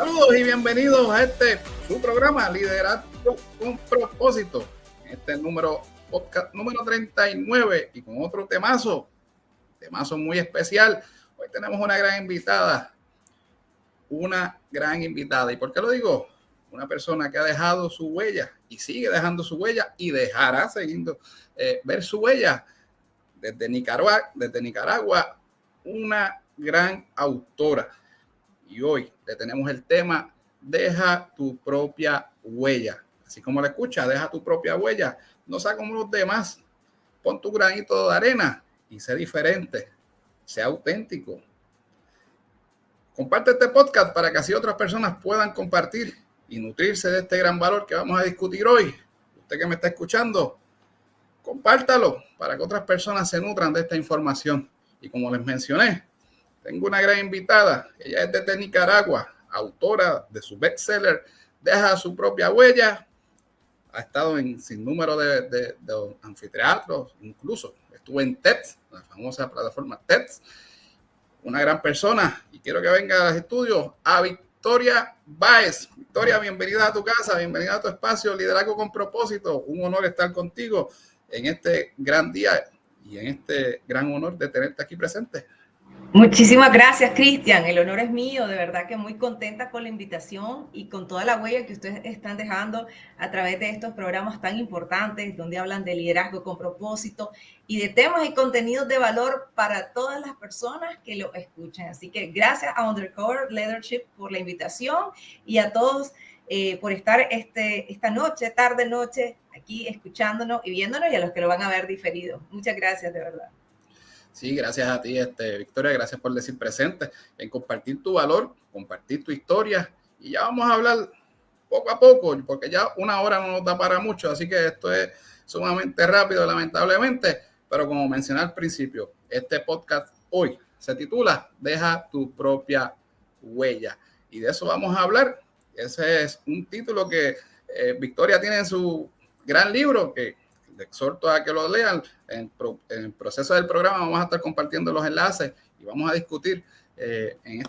Saludos y bienvenidos a su programa Liderazgo con Propósito. Este es el podcast número 39 y con otro temazo muy especial. Hoy tenemos una gran invitada. ¿Y por qué lo digo? Una persona que ha dejado su huella y sigue dejando su huella y dejará seguir ver su huella desde Nicaragua, una gran autora. Y hoy le tenemos el tema Deja tu propia huella. Así como la escucha, deja tu propia huella. No sea como los demás. Pon tu granito de arena y sé diferente. Sea auténtico. Comparte este podcast para que así otras personas puedan compartir y nutrirse de este gran valor que vamos a discutir hoy. Usted que me está escuchando, compártalo para que otras personas se nutran de esta información. Y como les mencioné, tengo una gran invitada. Ella es desde Nicaragua, autora de su bestseller Deja su propia huella. Ha estado en sin número de anfiteatros, incluso estuvo en TED, la famosa plataforma TED. Una gran persona, y quiero que venga a los estudios a Victoria Báez. Victoria, bienvenida a tu casa, bienvenida a tu espacio Liderazgo con Propósito. Un honor estar contigo en este gran día y en este gran honor de tenerte aquí presente. Muchísimas gracias, Cristian. El honor es mío. De verdad que muy contenta con la invitación y con toda la huella que ustedes están dejando a través de estos programas tan importantes donde hablan de liderazgo con propósito y de temas y contenidos de valor para todas las personas que lo escuchan. Así que gracias a Undercover Leadership por la invitación y a todos por estar esta tarde-noche, aquí escuchándonos y viéndonos, y a los que lo van a ver diferido. Muchas gracias, de verdad. Sí, gracias a ti, Victoria, gracias por decir presente, en compartir tu valor, compartir tu historia, y ya vamos a hablar poco a poco, porque ya una hora no nos da para mucho, así que esto es sumamente rápido, lamentablemente, pero como mencioné al principio, este podcast hoy se titula Deja tu propia huella, y de eso vamos a hablar. Ese es un título que Victoria tiene en su gran libro, que les exhorto a que lo lean. En el proceso del programa vamos a estar compartiendo los enlaces y vamos a discutir en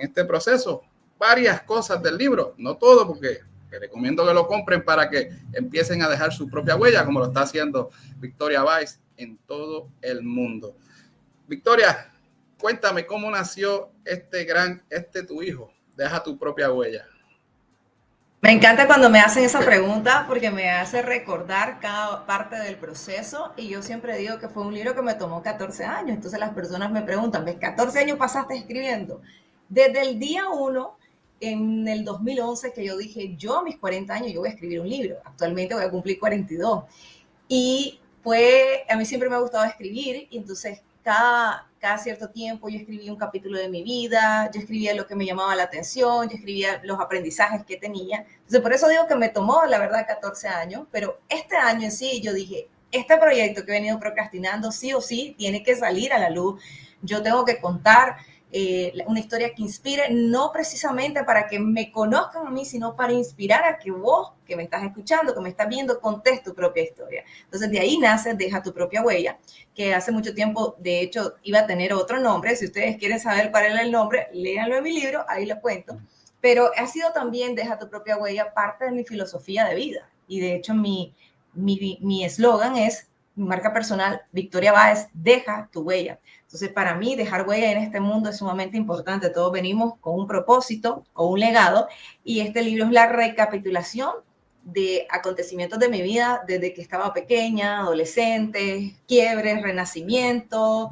este proceso varias cosas del libro, no todo, porque recomiendo que lo compren para que empiecen a dejar su propia huella, como lo está haciendo Victoria Báez en todo el mundo. Victoria, cuéntame cómo nació tu hijo, Deja tu propia huella. Me encanta cuando me hacen esa pregunta porque me hace recordar cada parte del proceso, y yo siempre digo que fue un libro que me tomó 14 años. Entonces las personas me preguntan, ¿ves 14 años pasaste escribiendo? Desde el día 1, en el 2011, que yo dije, yo a mis 40 años yo voy a escribir un libro. Actualmente voy a cumplir 42. Y a mí siempre me ha gustado escribir, y entonces cada cierto tiempo yo escribía un capítulo de mi vida, yo escribía lo que me llamaba la atención, yo escribía los aprendizajes que tenía. Entonces por eso digo que me tomó, la verdad, 14 años, pero este año en sí yo dije, este proyecto que he venido procrastinando sí o sí tiene que salir a la luz. Yo tengo que contar una historia que inspire, no precisamente para que me conozcan a mí, sino para inspirar a que vos, que me estás escuchando, que me estás viendo, contés tu propia historia. Entonces de ahí nace Deja tu propia huella, que hace mucho tiempo, de hecho, iba a tener otro nombre. Si ustedes quieren saber cuál era el nombre, léanlo en mi libro, ahí lo cuento. Pero ha sido también Deja tu propia huella parte de mi filosofía de vida. Y de hecho mi eslogan es, mi marca personal, Victoria Báez, deja tu huella. Entonces, para mí, dejar huella en este mundo es sumamente importante. Todos venimos con un propósito, con un legado, y este libro es la recapitulación de acontecimientos de mi vida desde que estaba pequeña, adolescente, quiebres, renacimiento,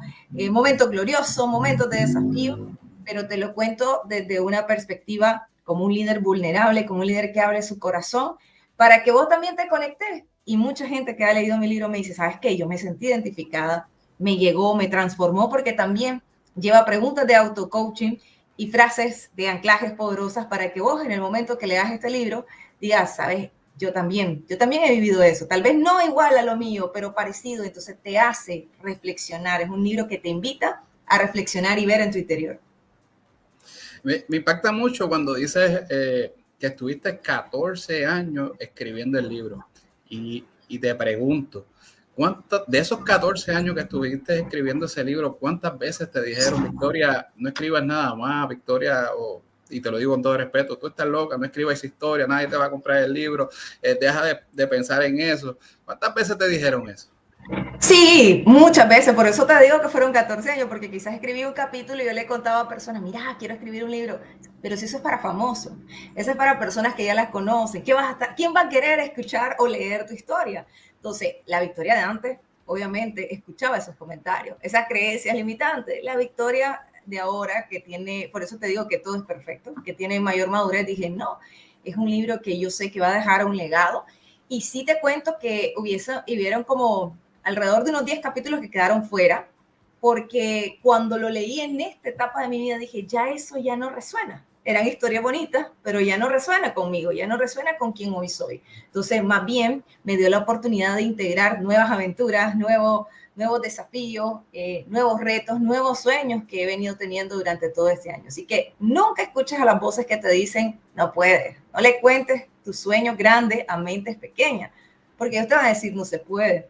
momentos gloriosos, momentos de desafío, pero te lo cuento desde una perspectiva como un líder vulnerable, como un líder que abre su corazón, para que vos también te conectes. Y mucha gente que ha leído mi libro me dice, ¿sabes qué? Yo me sentí identificada, me llegó, me transformó, porque también lleva preguntas de auto-coaching y frases de anclajes poderosas para que vos, en el momento que leas este libro, digas, ¿sabes? Yo también he vivido eso, tal vez no igual a lo mío, pero parecido. Entonces te hace reflexionar. Es un libro que te invita a reflexionar y ver en tu interior. Me impacta mucho cuando dices que estuviste 14 años escribiendo el libro, y te pregunto, de esos 14 años que estuviste escribiendo ese libro, ¿cuántas veces te dijeron, Victoria, no escribas nada más, Victoria, o y te lo digo con todo respeto, tú estás loca, no escribas esa historia, nadie te va a comprar el libro, deja de pensar en eso. ¿Cuántas veces te dijeron eso? Sí, muchas veces, por eso te digo que fueron 14 años, porque quizás escribí un capítulo y yo le contaba a personas, mira, quiero escribir un libro, pero si eso es para famosos, eso es para personas que ya las conocen, ¿quién va a querer escuchar o leer tu historia? Entonces, la Victoria de antes, obviamente, escuchaba esos comentarios, esas creencias limitantes. La Victoria de ahora, que tiene, por eso te digo que todo es perfecto, que tiene mayor madurez, dije, no, es un libro que yo sé que va a dejar un legado, y sí te cuento que hubieron como alrededor de unos 10 capítulos que quedaron fuera, porque cuando lo leí en esta etapa de mi vida dije, ya eso ya no resuena. Eran historias bonitas, pero ya no resuena conmigo, ya no resuena con quien hoy soy. Entonces, más bien, me dio la oportunidad de integrar nuevas aventuras, nuevos desafíos, nuevos retos, nuevos sueños que he venido teniendo durante todo este año. Así que nunca escuches a las voces que te dicen, no puedes, no le cuentes tus sueños grandes a mentes pequeñas, porque ellos te van a decir, no se puede.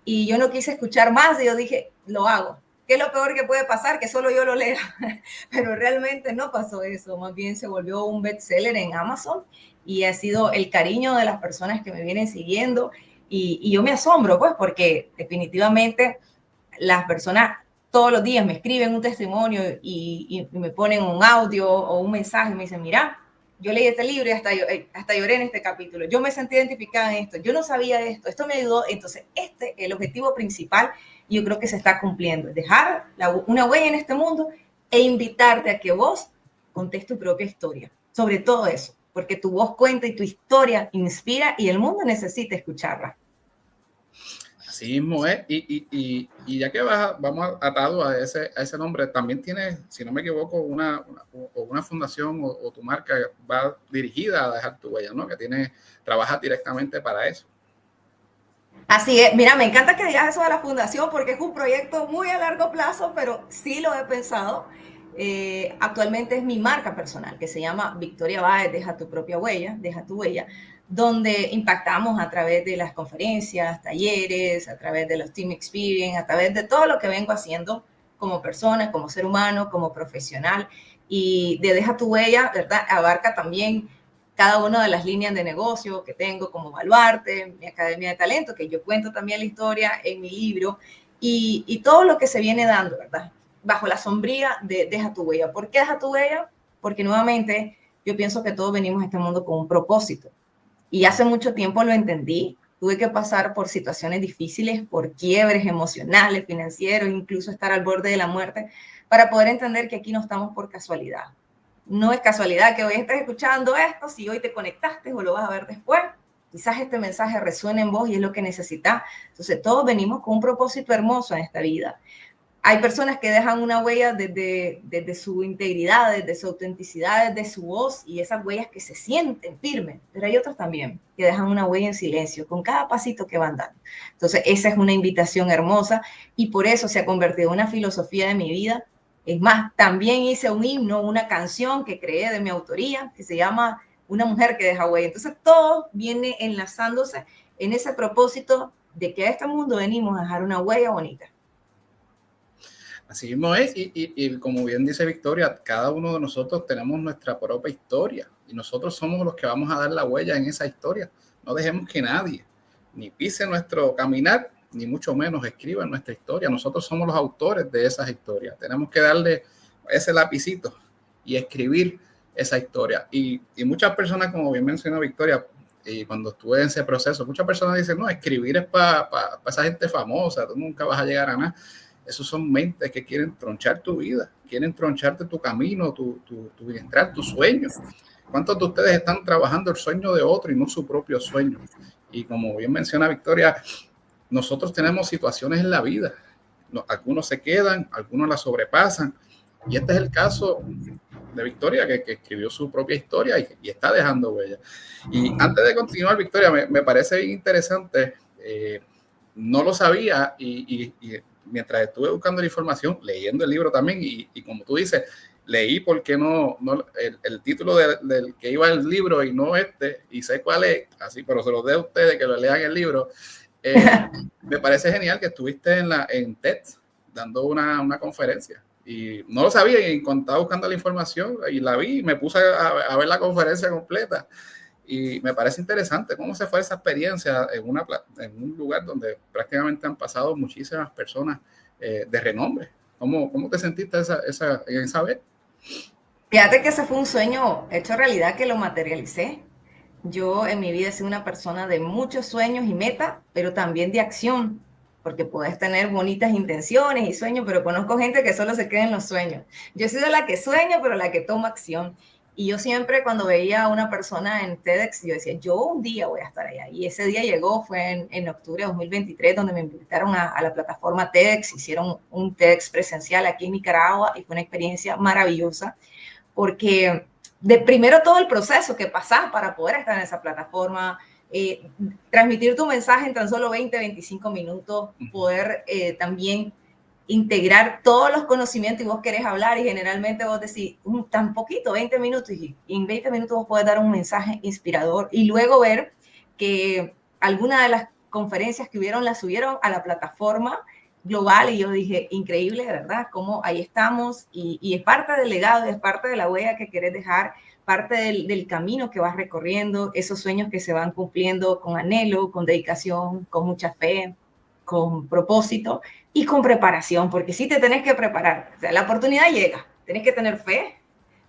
Y yo no quise escuchar más y yo dije, lo hago. ¿Qué es lo peor que puede pasar? Que solo yo lo lea. Pero realmente no pasó eso. Más bien se volvió un bestseller en Amazon y ha sido el cariño de las personas que me vienen siguiendo. Y yo me asombro, pues, porque definitivamente las personas todos los días me escriben un testimonio y me ponen un audio o un mensaje y me dicen, mira, yo leí este libro y hasta lloré en este capítulo. Yo me sentí identificada en esto. Yo no sabía esto me ayudó. Entonces, este es el objetivo principal y yo creo que se está cumpliendo. Dejar una huella en este mundo e invitarte a que vos contés tu propia historia. Sobre todo eso, porque tu voz cuenta y tu historia inspira y el mundo necesita escucharla. Así mismo es, y ya que vamos atado a ese nombre, también tiene, si no me equivoco, una fundación o tu marca va dirigida a dejar tu huella, ¿no? Que trabaja directamente para eso. Así es, mira, me encanta que digas eso de la fundación porque es un proyecto muy a largo plazo, pero sí lo he pensado. Actualmente es mi marca personal que se llama Victoria Báez, Deja tu propia huella, Deja tu huella, donde impactamos a través de las conferencias, talleres, a través de los team experience, a través de todo lo que vengo haciendo como persona, como ser humano, como profesional. Y de Deja tu huella, ¿verdad? Abarca también cada una de las líneas de negocio que tengo, como Baluarte, mi Academia de Talento, que yo cuento también la historia en mi libro, y todo lo que se viene dando, ¿verdad? Bajo la sombría de Deja tu huella. ¿Por qué Deja tu huella? Porque nuevamente yo pienso que todos venimos a este mundo con un propósito. Y hace mucho tiempo lo entendí. Tuve que pasar por situaciones difíciles, por quiebres emocionales, financieros, incluso estar al borde de la muerte, para poder entender que aquí no estamos por casualidad. No es casualidad que hoy estés escuchando esto, si hoy te conectaste o lo vas a ver después. Quizás este mensaje resuene en vos y es lo que necesitas. Entonces, todos venimos con un propósito hermoso en esta vida. Hay personas que dejan una huella desde su integridad, desde su autenticidad, desde su voz y esas huellas que se sienten firmes, pero hay otros también que dejan una huella en silencio con cada pasito que van dando. Entonces, esa es una invitación hermosa y por eso se ha convertido en una filosofía de mi vida. Es más, también hice un himno, una canción que creé de mi autoría que se llama Una mujer que deja huella. Entonces, todo viene enlazándose en ese propósito de que a este mundo venimos a dejar una huella bonita. Así mismo es, y como bien dice Victoria, cada uno de nosotros tenemos nuestra propia historia y nosotros somos los que vamos a dar la huella en esa historia. No dejemos que nadie ni pise nuestro caminar, ni mucho menos escriba nuestra historia. Nosotros somos los autores de esas historias. Tenemos que darle ese lapicito y escribir esa historia. Y muchas personas, como bien mencionó Victoria, y cuando estuve en ese proceso, muchas personas dicen, no, escribir es para esa gente famosa, tú nunca vas a llegar a nada. Esos son mentes que quieren tronchar tu vida, quieren troncharte tu camino, tu bienestar, tus sueños. ¿Cuántos de ustedes están trabajando el sueño de otro y no su propio sueño? Y como bien menciona Victoria, nosotros tenemos situaciones en la vida. Algunos se quedan, algunos la sobrepasan. Y este es el caso de Victoria, que escribió su propia historia y está dejando huella. Y antes de continuar, Victoria, me parece bien interesante. No lo sabía y mientras estuve buscando la información, leyendo el libro también, y como tú dices, leí porque no el título del que iba el libro y no y sé cuál es, así, pero se los dejo a ustedes que lo lean el libro. Me parece genial que estuviste en TED dando una conferencia y no lo sabía, y cuando estaba buscando la información y la vi, me puse a ver la conferencia completa y me parece interesante cómo se fue esa experiencia en un lugar donde prácticamente han pasado muchísimas personas de renombre. ¿Cómo te sentiste en esa vez? Fíjate que ese fue un sueño hecho realidad que lo materialicé. Yo en mi vida he sido una persona de muchos sueños y metas, pero también de acción, porque puedes tener bonitas intenciones y sueños, pero conozco gente que solo se queda en los sueños. Yo he sido la que sueña, pero la que toma acción. Y yo siempre cuando veía a una persona en TEDx, yo decía, yo un día voy a estar allá. Y ese día llegó, fue en octubre de 2023, donde me invitaron a la plataforma TEDx, hicieron un TEDx presencial aquí en Nicaragua y fue una experiencia maravillosa porque de primero todo el proceso que pasas para poder estar en esa plataforma, transmitir tu mensaje en tan solo 20, 25 minutos, poder también integrar todos los conocimientos y vos querés hablar y generalmente vos decís tan poquito, 20 minutos y en 20 minutos vos podés dar un mensaje inspirador y luego ver que alguna de las conferencias que hubieron las subieron a la plataforma global y yo dije, increíble, de verdad, cómo ahí estamos y es parte del legado, es parte de la huella que querés dejar, parte del camino que vas recorriendo, esos sueños que se van cumpliendo con anhelo, con dedicación, con mucha fe, con propósito y con preparación, porque sí te tenés que preparar, o sea, la oportunidad llega, tenés que tener fe,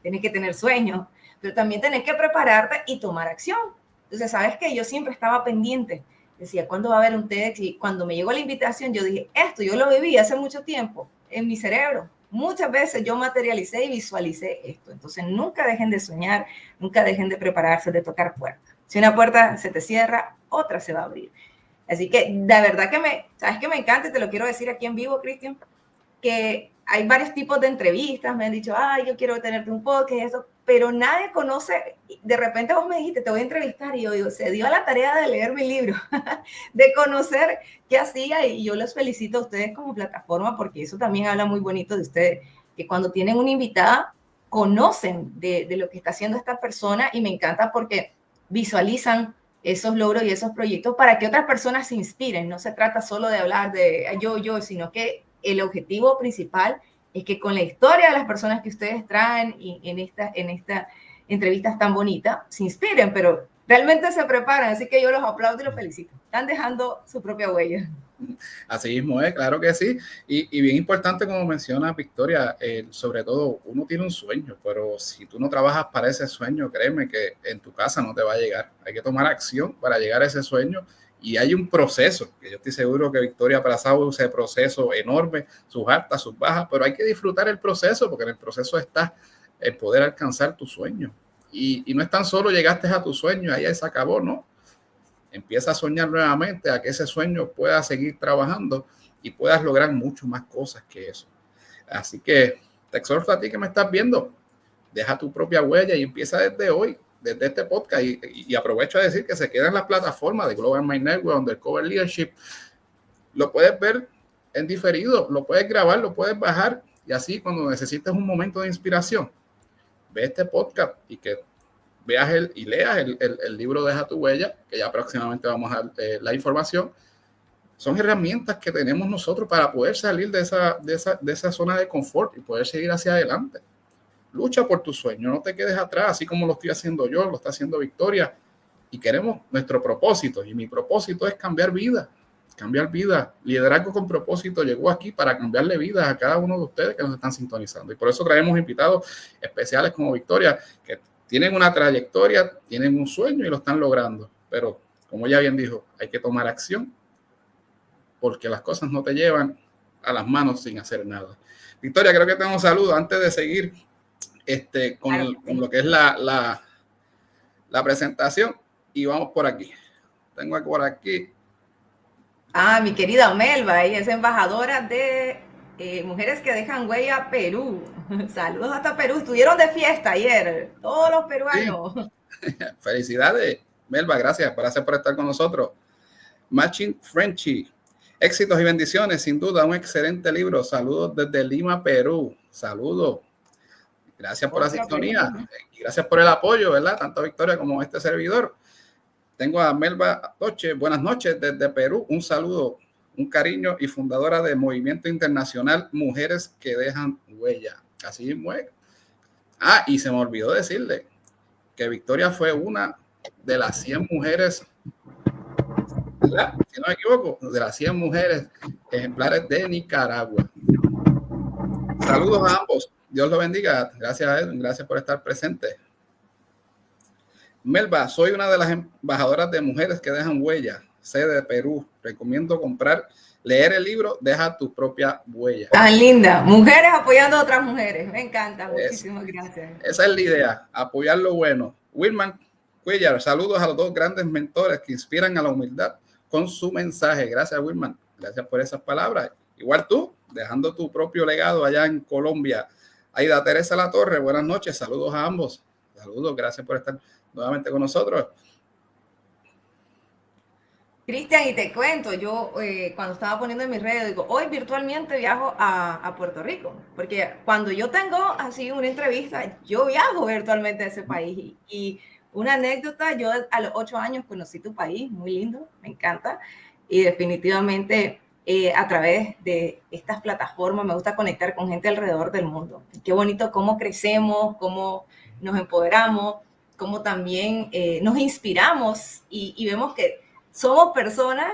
tenés que tener sueños, pero también tenés que prepararte y tomar acción. Entonces, ¿sabes qué? Yo siempre estaba pendiente, decía, ¿cuándo va a haber un TEDx? Y cuando me llegó la invitación, yo dije, esto yo lo viví hace mucho tiempo en mi cerebro. Muchas veces yo materialicé y visualicé esto. Entonces, nunca dejen de soñar, nunca dejen de prepararse, de tocar puertas. Si una puerta se te cierra, otra se va a abrir. Así que, de verdad que ¿sabes qué me encanta? Y te lo quiero decir aquí en vivo, Cristian, que hay varios tipos de entrevistas, me han dicho, ay, yo quiero tenerte un podcast y eso, pero nadie conoce, de repente vos me dijiste, te voy a entrevistar, y yo digo, se dio a la tarea de leer mi libro, de conocer qué hacía, y yo los felicito a ustedes como plataforma, porque eso también habla muy bonito de ustedes, que cuando tienen una invitada, conocen de lo que está haciendo esta persona, y me encanta porque visualizan esos logros y esos proyectos para que otras personas se inspiren. No se trata solo de hablar de yo, sino que el objetivo principal es que con la historia de las personas que ustedes traen y en esta entrevistas tan bonitas, se inspiren, pero realmente se preparan. Así que yo los aplaudo y los felicito. Están dejando su propia huella. Así mismo es, claro que sí. Y bien importante, como menciona Victoria, sobre todo uno tiene un sueño, pero si tú no trabajas para ese sueño, créeme que en tu casa no te va a llegar. Hay que tomar acción para llegar a ese sueño y hay un proceso, que yo estoy seguro que Victoria ha pasado ese proceso enorme, sus altas, sus bajas, pero hay que disfrutar el proceso porque en el proceso está el poder alcanzar tu sueño. Y no es tan solo llegaste a tu sueño, ahí se acabó, ¿no? Empieza a soñar nuevamente, a que ese sueño pueda seguir trabajando y puedas lograr mucho más cosas que eso. Así que te exhorto a ti que me estás viendo, deja tu propia huella y empieza desde hoy, desde este podcast, y aprovecho a decir que se queda en la plataforma de Global Mind Network, Undercover Leadership. Lo puedes ver en diferido, lo puedes grabar, lo puedes bajar, y así cuando necesites un momento de inspiración, ve este podcast y que veas y leas el libro Deja tu huella, que ya próximamente vamos a dar la información. Son herramientas que tenemos nosotros para poder salir de esa zona de confort y poder seguir hacia adelante. Lucha por tu sueño, no te quedes atrás, así como lo estoy haciendo yo, lo está haciendo Victoria, y queremos nuestro propósito, y mi propósito es cambiar vida. Liderazgo con propósito llegó aquí para cambiarle vidas a cada uno de ustedes que nos están sintonizando, y por eso traemos invitados especiales como Victoria, que tienen una trayectoria, tienen un sueño y lo están logrando, pero como ya bien dijo, hay que tomar acción porque las cosas no te llevan a las manos sin hacer nada. Victoria, creo que tengo un saludo antes de seguir con lo que es la presentación, y vamos por aquí. Tengo por aquí. Mi querida Melba, ella es embajadora de Mujeres que Dejan Huella Perú. Saludos hasta Perú. Estuvieron de fiesta ayer, todos los peruanos. Sí. Felicidades, Melba, gracias por estar con nosotros. Matching Frenchy, éxitos y bendiciones, sin duda, un excelente libro. Saludos desde Lima, Perú. Saludos. Gracias por la sintonía y gracias por el apoyo, ¿verdad? Tanto Victoria como este servidor. Tengo a Melba Toche. Buenas noches desde Perú. Un saludo un cariño y fundadora del movimiento internacional Mujeres que Dejan Huella. Así mismo es. Y se me olvidó decirle que Victoria fue una de las 100 mujeres, ¿verdad? Si no me equivoco, de las 100 mujeres ejemplares de Nicaragua. Saludos a ambos. Dios los bendiga. Gracias a él. Gracias por estar presente. Melba, soy una de las embajadoras de Mujeres que Dejan Huella, sede de Perú. Recomiendo leer el libro Deja tu propia huella. Tan linda. Mujeres apoyando a otras mujeres. Me encanta. Muchísimas gracias. Esa es la idea, apoyar lo bueno. Wilman Cuellar, saludos a los dos grandes mentores que inspiran a la humildad con su mensaje. Gracias, Wilman. Gracias por esas palabras. Igual tú, dejando tu propio legado allá en Colombia. Aida Teresa La Torre, buenas noches. Saludos a ambos. Saludos, gracias por estar nuevamente con nosotros. Cristian, y te cuento, yo cuando estaba poniendo en mis redes, digo, hoy virtualmente viajo a Puerto Rico, porque cuando yo tengo así una entrevista, yo viajo virtualmente a ese país. Y una anécdota, yo a los 8 años conocí tu país, muy lindo, me encanta, y definitivamente a través de estas plataformas me gusta conectar con gente alrededor del mundo. Qué bonito cómo crecemos, cómo nos empoderamos, cómo también nos inspiramos y vemos que somos personas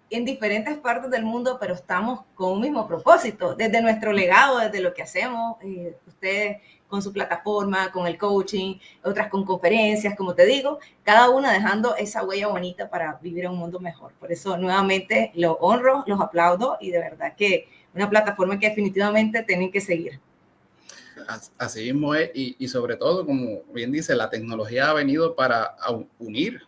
en diferentes partes del mundo, pero estamos con un mismo propósito, desde nuestro legado, desde lo que hacemos, ustedes con su plataforma, con el coaching, otras con conferencias, como te digo, cada una dejando esa huella bonita para vivir en un mundo mejor. Por eso, nuevamente, los honro, los aplaudo y de verdad que una plataforma que definitivamente tienen que seguir. Así mismo es, y sobre todo, como bien dice, la tecnología ha venido para unir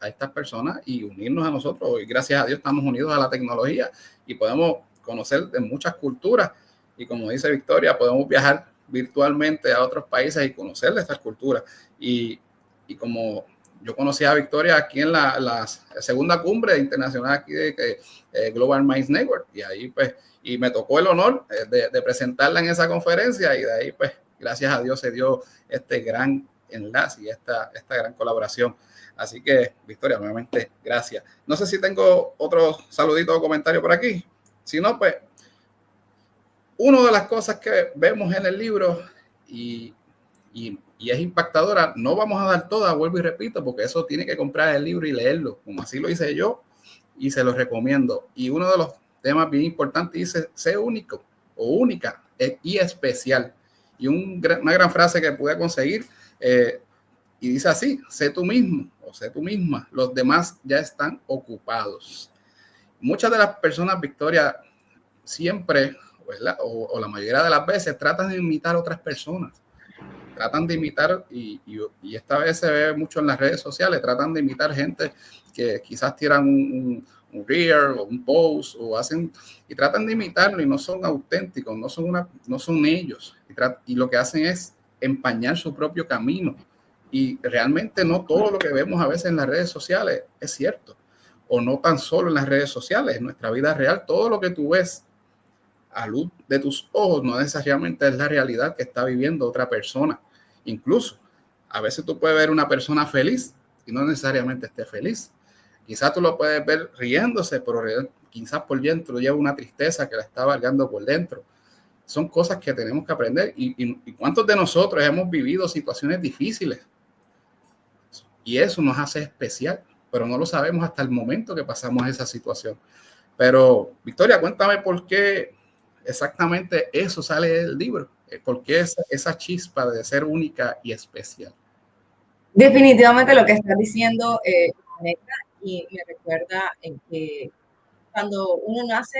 a estas personas y unirnos a nosotros. Y gracias a Dios estamos unidos a la tecnología y podemos conocer de muchas culturas. Y como dice Victoria, podemos viajar virtualmente a otros países y conocer de estas culturas. Y como yo conocí a Victoria aquí en la segunda cumbre internacional aquí de Global Minds Network, y ahí pues, y me tocó el honor de presentarla en esa conferencia, y de ahí pues, gracias a Dios se dio este gran enlace y esta gran colaboración. Así que, Victoria, nuevamente, gracias. No sé si tengo otro saludito o comentario por aquí. Si no, pues, una de las cosas que vemos en el libro y es impactadora, no vamos a dar todas, vuelvo y repito, porque eso tiene que comprar el libro y leerlo, como así lo hice yo, y se lo recomiendo. Y uno de los temas bien importantes dice, sé único o única y especial. Y una gran frase que pude conseguir, y dice así, sé tú mismo o sé tú misma, los demás ya están ocupados. Muchas de las personas, Victoria, siempre, ¿verdad? O la mayoría de las veces tratan de imitar a otras personas. Tratan de imitar, y esta vez se ve mucho en las redes sociales, tratan de imitar gente que quizás tiran un reel o un post o hacen, y tratan de imitarlo y no son auténticos, no son ellos. Y lo que hacen es empañar su propio camino. Y realmente no todo lo que vemos a veces en las redes sociales es cierto. O no tan solo en las redes sociales, en nuestra vida real, todo lo que tú ves a luz de tus ojos no necesariamente es la realidad que está viviendo otra persona. Incluso a veces tú puedes ver una persona feliz y no necesariamente esté feliz. Quizás tú lo puedes ver riéndose, pero quizás por dentro lleva una tristeza que la está abarcando por dentro. Son cosas que tenemos que aprender. ¿Y cuántos de nosotros hemos vivido situaciones difíciles? Y eso nos hace especial, pero no lo sabemos hasta el momento que pasamos esa situación. Pero, Victoria, cuéntame por qué exactamente eso sale del libro. ¿Por qué esa chispa de ser única y especial? Definitivamente lo que estás diciendo conecta y me recuerda en que cuando uno nace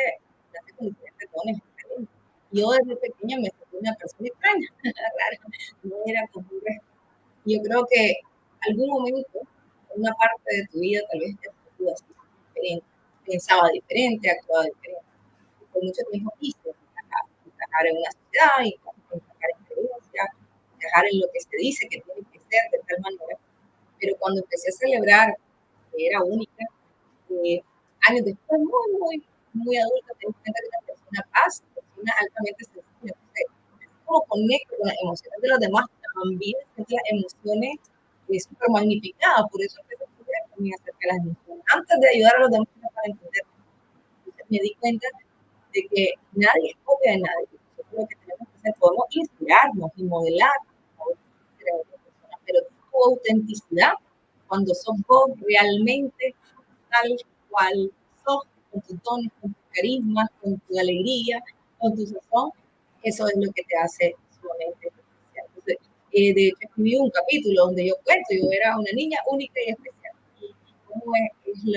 con diferentes dones. Yo desde pequeña me sentí una persona extraña, rara, no era como un resto. Yo creo que algún momento, una parte de tu vida tal vez te sentido así, diferente, pensaba diferente, actuaba diferente. Y por mucho tiempo quise encajar en una sociedad, encajar en creencias, encajar en lo que se dice que tiene que ser de tal manera. Pero cuando empecé a celebrar que era única, años después, muy adulta, te das cuenta que una persona paz, una persona altamente sensible. Entonces, como conecto con las emociones de los demás, también siento las emociones súper magnificadas. Por eso empecé a estudiar también acerca de las emociones. Antes de ayudar a los demás para entender, me di cuenta de que nadie es copia de nadie. Nosotros lo que tenemos que hacer, podemos inspirarnos y modelar a otra persona, pero tu autenticidad, cuando sos vos realmente tal cual sos, con tus dones, con tus carismas, con tu alegría, con tu sazón, eso es lo que te hace sumamente especial. Entonces, de hecho, escribí un capítulo donde yo cuento, yo era una niña única y especial. Y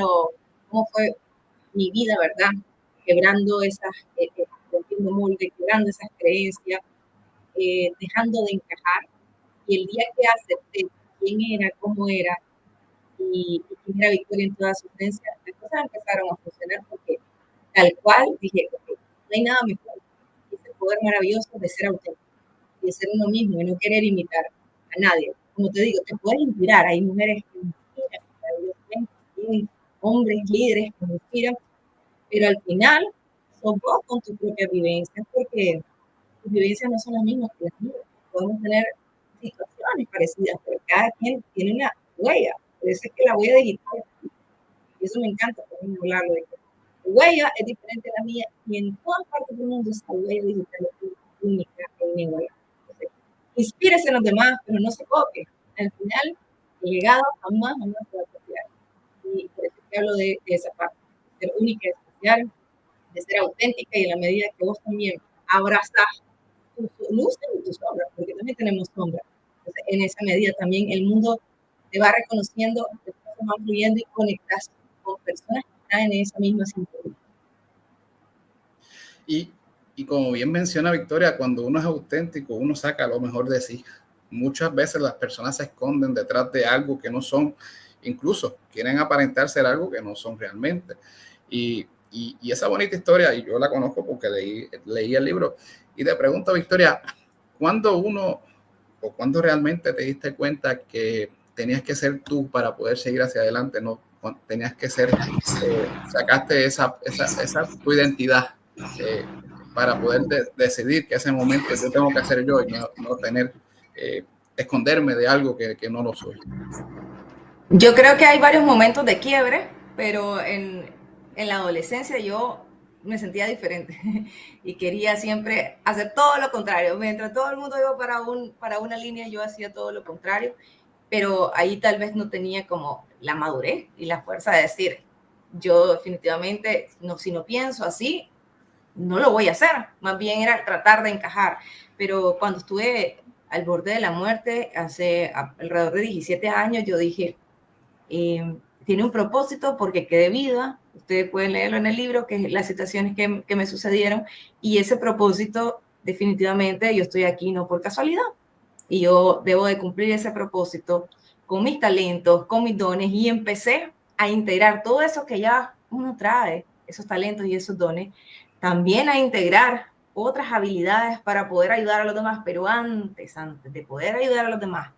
cómo fue mi vida, ¿verdad? Quebrando esas, rompiendo moldes, quebrando esas creencias, dejando de encajar. Y el día que acepté quién era, cómo era, y quién era Victoria en toda su esencia, las cosas empezaron a funcionar porque tal cual dije, okay, no hay nada mejor que ese poder maravilloso de ser auténtico y de ser uno mismo y no querer imitar a nadie. Como te digo, te puedes inspirar, hay mujeres que inspiran maravillosamente, hay hombres líderes que inspiran, pero al final sos vos con tu propia vivencia, porque tus vivencias no son las mismas que las mías. Podemos tener situaciones parecidas, pero cada quien tiene una huella. Por eso es que la huella digital, y eso me encanta también hablarlo, de que tu huella es diferente a la mía y en todas partes del mundo esa huella digital es única e inigualable. Entonces, inspírese en los demás, pero no se copie. Al final, el legado jamás se va a copiar. Y por eso es que hablo de esa parte, de ser única y especial, de ser auténtica, y en la medida que vos también abrazás tus luces y tus sombras, porque también tenemos sombras. Entonces, en esa medida también el mundo te va reconociendo, te vas fluyendo y conectas con personas que están en esa misma sintonía. Y como bien menciona Victoria, cuando uno es auténtico, uno saca lo mejor de sí. Muchas veces las personas se esconden detrás de algo que no son, incluso quieren aparentar ser algo que no son realmente. Y esa bonita historia, y yo la conozco porque leí el libro, y te pregunto, Victoria, ¿cuándo realmente te diste cuenta que tenías que ser tú para poder seguir hacia adelante? No tenías que ser, sacaste esa tu identidad para poder decidir que ese momento yo tengo que hacer yo y no tener, esconderme de algo que no lo soy. Yo creo que hay varios momentos de quiebre, pero en la adolescencia yo me sentía diferente y quería siempre hacer todo lo contrario. Mientras todo el mundo iba para una línea, yo hacía todo lo contrario, pero ahí tal vez no tenía como la madurez y la fuerza de decir, yo definitivamente, no, si no pienso así, no lo voy a hacer. Más bien era tratar de encajar. Pero cuando estuve al borde de la muerte, hace alrededor de 17 años, yo dije, tiene un propósito porque quedé viva. Ustedes pueden leerlo en el libro, que es las situaciones que me sucedieron, y ese propósito, definitivamente, yo estoy aquí no por casualidad, y yo debo de cumplir ese propósito con mis talentos, con mis dones, y empecé a integrar todo eso que ya uno trae, esos talentos y esos dones, también a integrar otras habilidades para poder ayudar a los demás, pero antes de poder ayudar a los demás,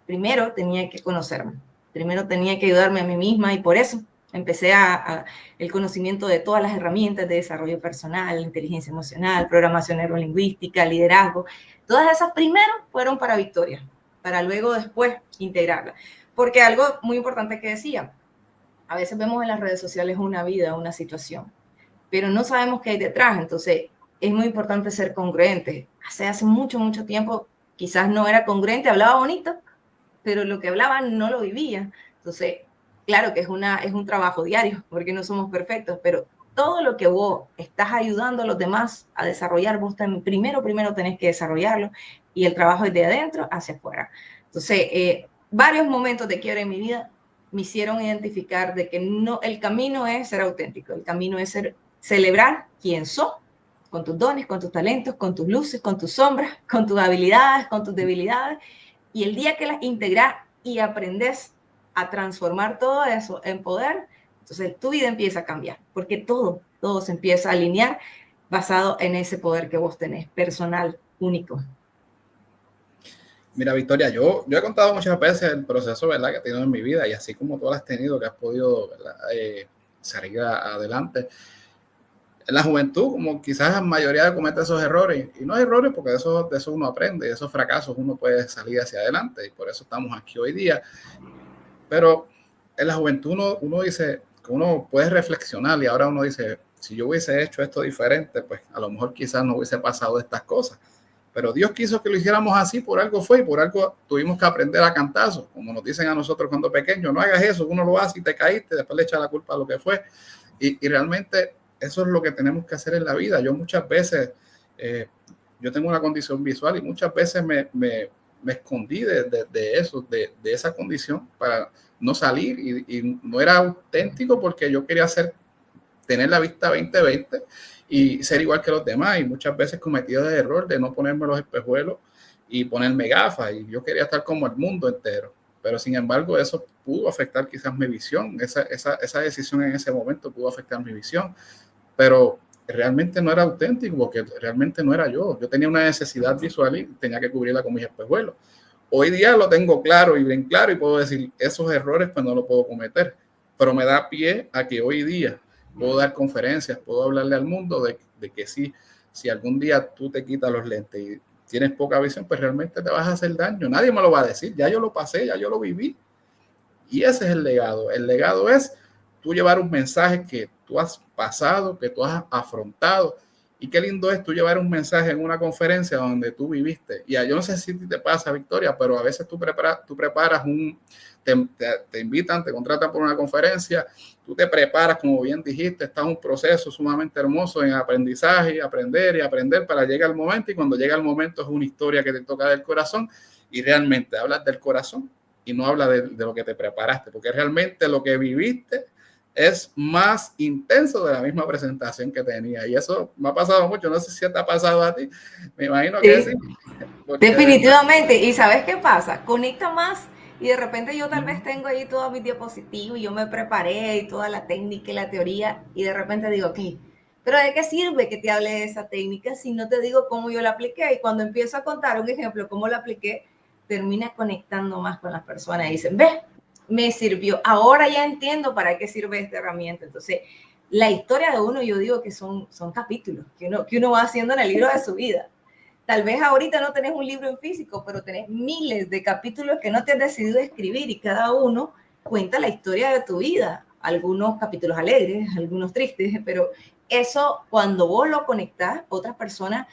primero tenía que conocerme. Primero tenía que ayudarme a mí misma, y por eso empecé el conocimiento de todas las herramientas de desarrollo personal, inteligencia emocional, programación neurolingüística, liderazgo. Todas esas primero fueron para Victoria, para luego después integrarla. Porque algo muy importante que decía, a veces vemos en las redes sociales una vida, una situación, pero no sabemos qué hay detrás. Entonces es muy importante ser congruente. Hace mucho, mucho tiempo quizás no era congruente, hablaba bonito, pero lo que hablaban no lo vivía. Entonces, claro que es un trabajo diario, porque no somos perfectos, pero todo lo que vos estás ayudando a los demás a desarrollar, vos primero tenés que desarrollarlo, y el trabajo es de adentro hacia afuera. Entonces, varios momentos de quiebra en mi vida me hicieron identificar de que no, el camino es ser auténtico, el camino es celebrar quién sos, con tus dones, con tus talentos, con tus luces, con tus sombras, con tus habilidades, con tus debilidades. Y el día que las integras y aprendes a transformar todo eso en poder, entonces tu vida empieza a cambiar, porque todo se empieza a alinear basado en ese poder que vos tenés, personal, único. Mira, Victoria, yo he contado muchas veces el proceso, ¿verdad?, que he tenido en mi vida, y así como tú lo has tenido, que has podido, ¿verdad?, salir adelante. En la juventud, como quizás la mayoría comete esos errores, y no hay errores porque de eso uno aprende, de esos fracasos uno puede salir hacia adelante, y por eso estamos aquí hoy día. Pero en la juventud uno dice que uno puede reflexionar, y ahora uno dice, si yo hubiese hecho esto diferente, pues a lo mejor quizás no hubiese pasado estas cosas. Pero Dios quiso que lo hiciéramos así, por algo fue, y por algo tuvimos que aprender a cantazos, como nos dicen a nosotros cuando pequeños, no hagas eso, uno lo hace y te caíste, después le echa la culpa a lo que fue. Y realmente eso es lo que tenemos que hacer en la vida. Yo muchas veces, yo tengo una condición visual y muchas veces me escondí de eso, de esa condición para no salir y no era auténtico porque yo quería tener la vista 20/20 y ser igual que los demás, y muchas veces cometí el error de no ponerme los espejuelos y ponerme gafas, y yo quería estar como el mundo entero, pero sin embargo eso pudo afectar quizás mi visión, esa decisión en ese momento pudo afectar mi visión, pero realmente no era auténtico porque realmente no era yo tenía una necesidad visual y tenía que cubrirla con mis espejuelos. Hoy día lo tengo claro y bien claro y puedo decir esos errores pues no los puedo cometer, pero me da pie a que hoy día puedo dar conferencias, puedo hablarle al mundo de que si algún día tú te quitas los lentes y tienes poca visión, pues realmente te vas a hacer daño. Nadie me lo va a decir, ya yo lo pasé, ya yo lo viví. Y ese es el legado. El legado es tú llevar un mensaje que tú has pasado, que tú has afrontado. Y qué lindo es tú llevar un mensaje en una conferencia donde tú viviste. Y yo no sé si te pasa, Victoria, pero a veces tú preparas te invitan, te contratan por una conferencia, tú te preparas, como bien dijiste, está en un proceso sumamente hermoso en aprendizaje, aprender y aprender para llegar al momento, y cuando llega el momento es una historia que te toca del corazón y realmente hablas del corazón y no hablas de lo que te preparaste, porque realmente lo que viviste es más intenso de la misma presentación que tenía, y eso me ha pasado mucho, no sé si te ha pasado a ti, me imagino que sí. Definitivamente. ¿Y sabes qué pasa? Conecta más y de repente yo tal vez tengo ahí todos mis diapositivos y yo me preparé y toda la técnica y la teoría y de repente digo, ok, pero ¿de qué sirve que te hable de esa técnica si no te digo cómo yo la apliqué? Y cuando empiezo a contar un ejemplo, cómo la apliqué, termina conectando más con las personas y dicen, ve, me sirvió, ahora ya entiendo para qué sirve esta herramienta. Entonces, la historia de uno, yo digo que son capítulos que uno va haciendo en el libro de su vida. Tal vez ahorita no tenés un libro en físico, pero tenés miles de capítulos que no te has decidido escribir y cada uno cuenta la historia de tu vida. Algunos capítulos alegres, algunos tristes, pero eso cuando vos lo conectás, otras personas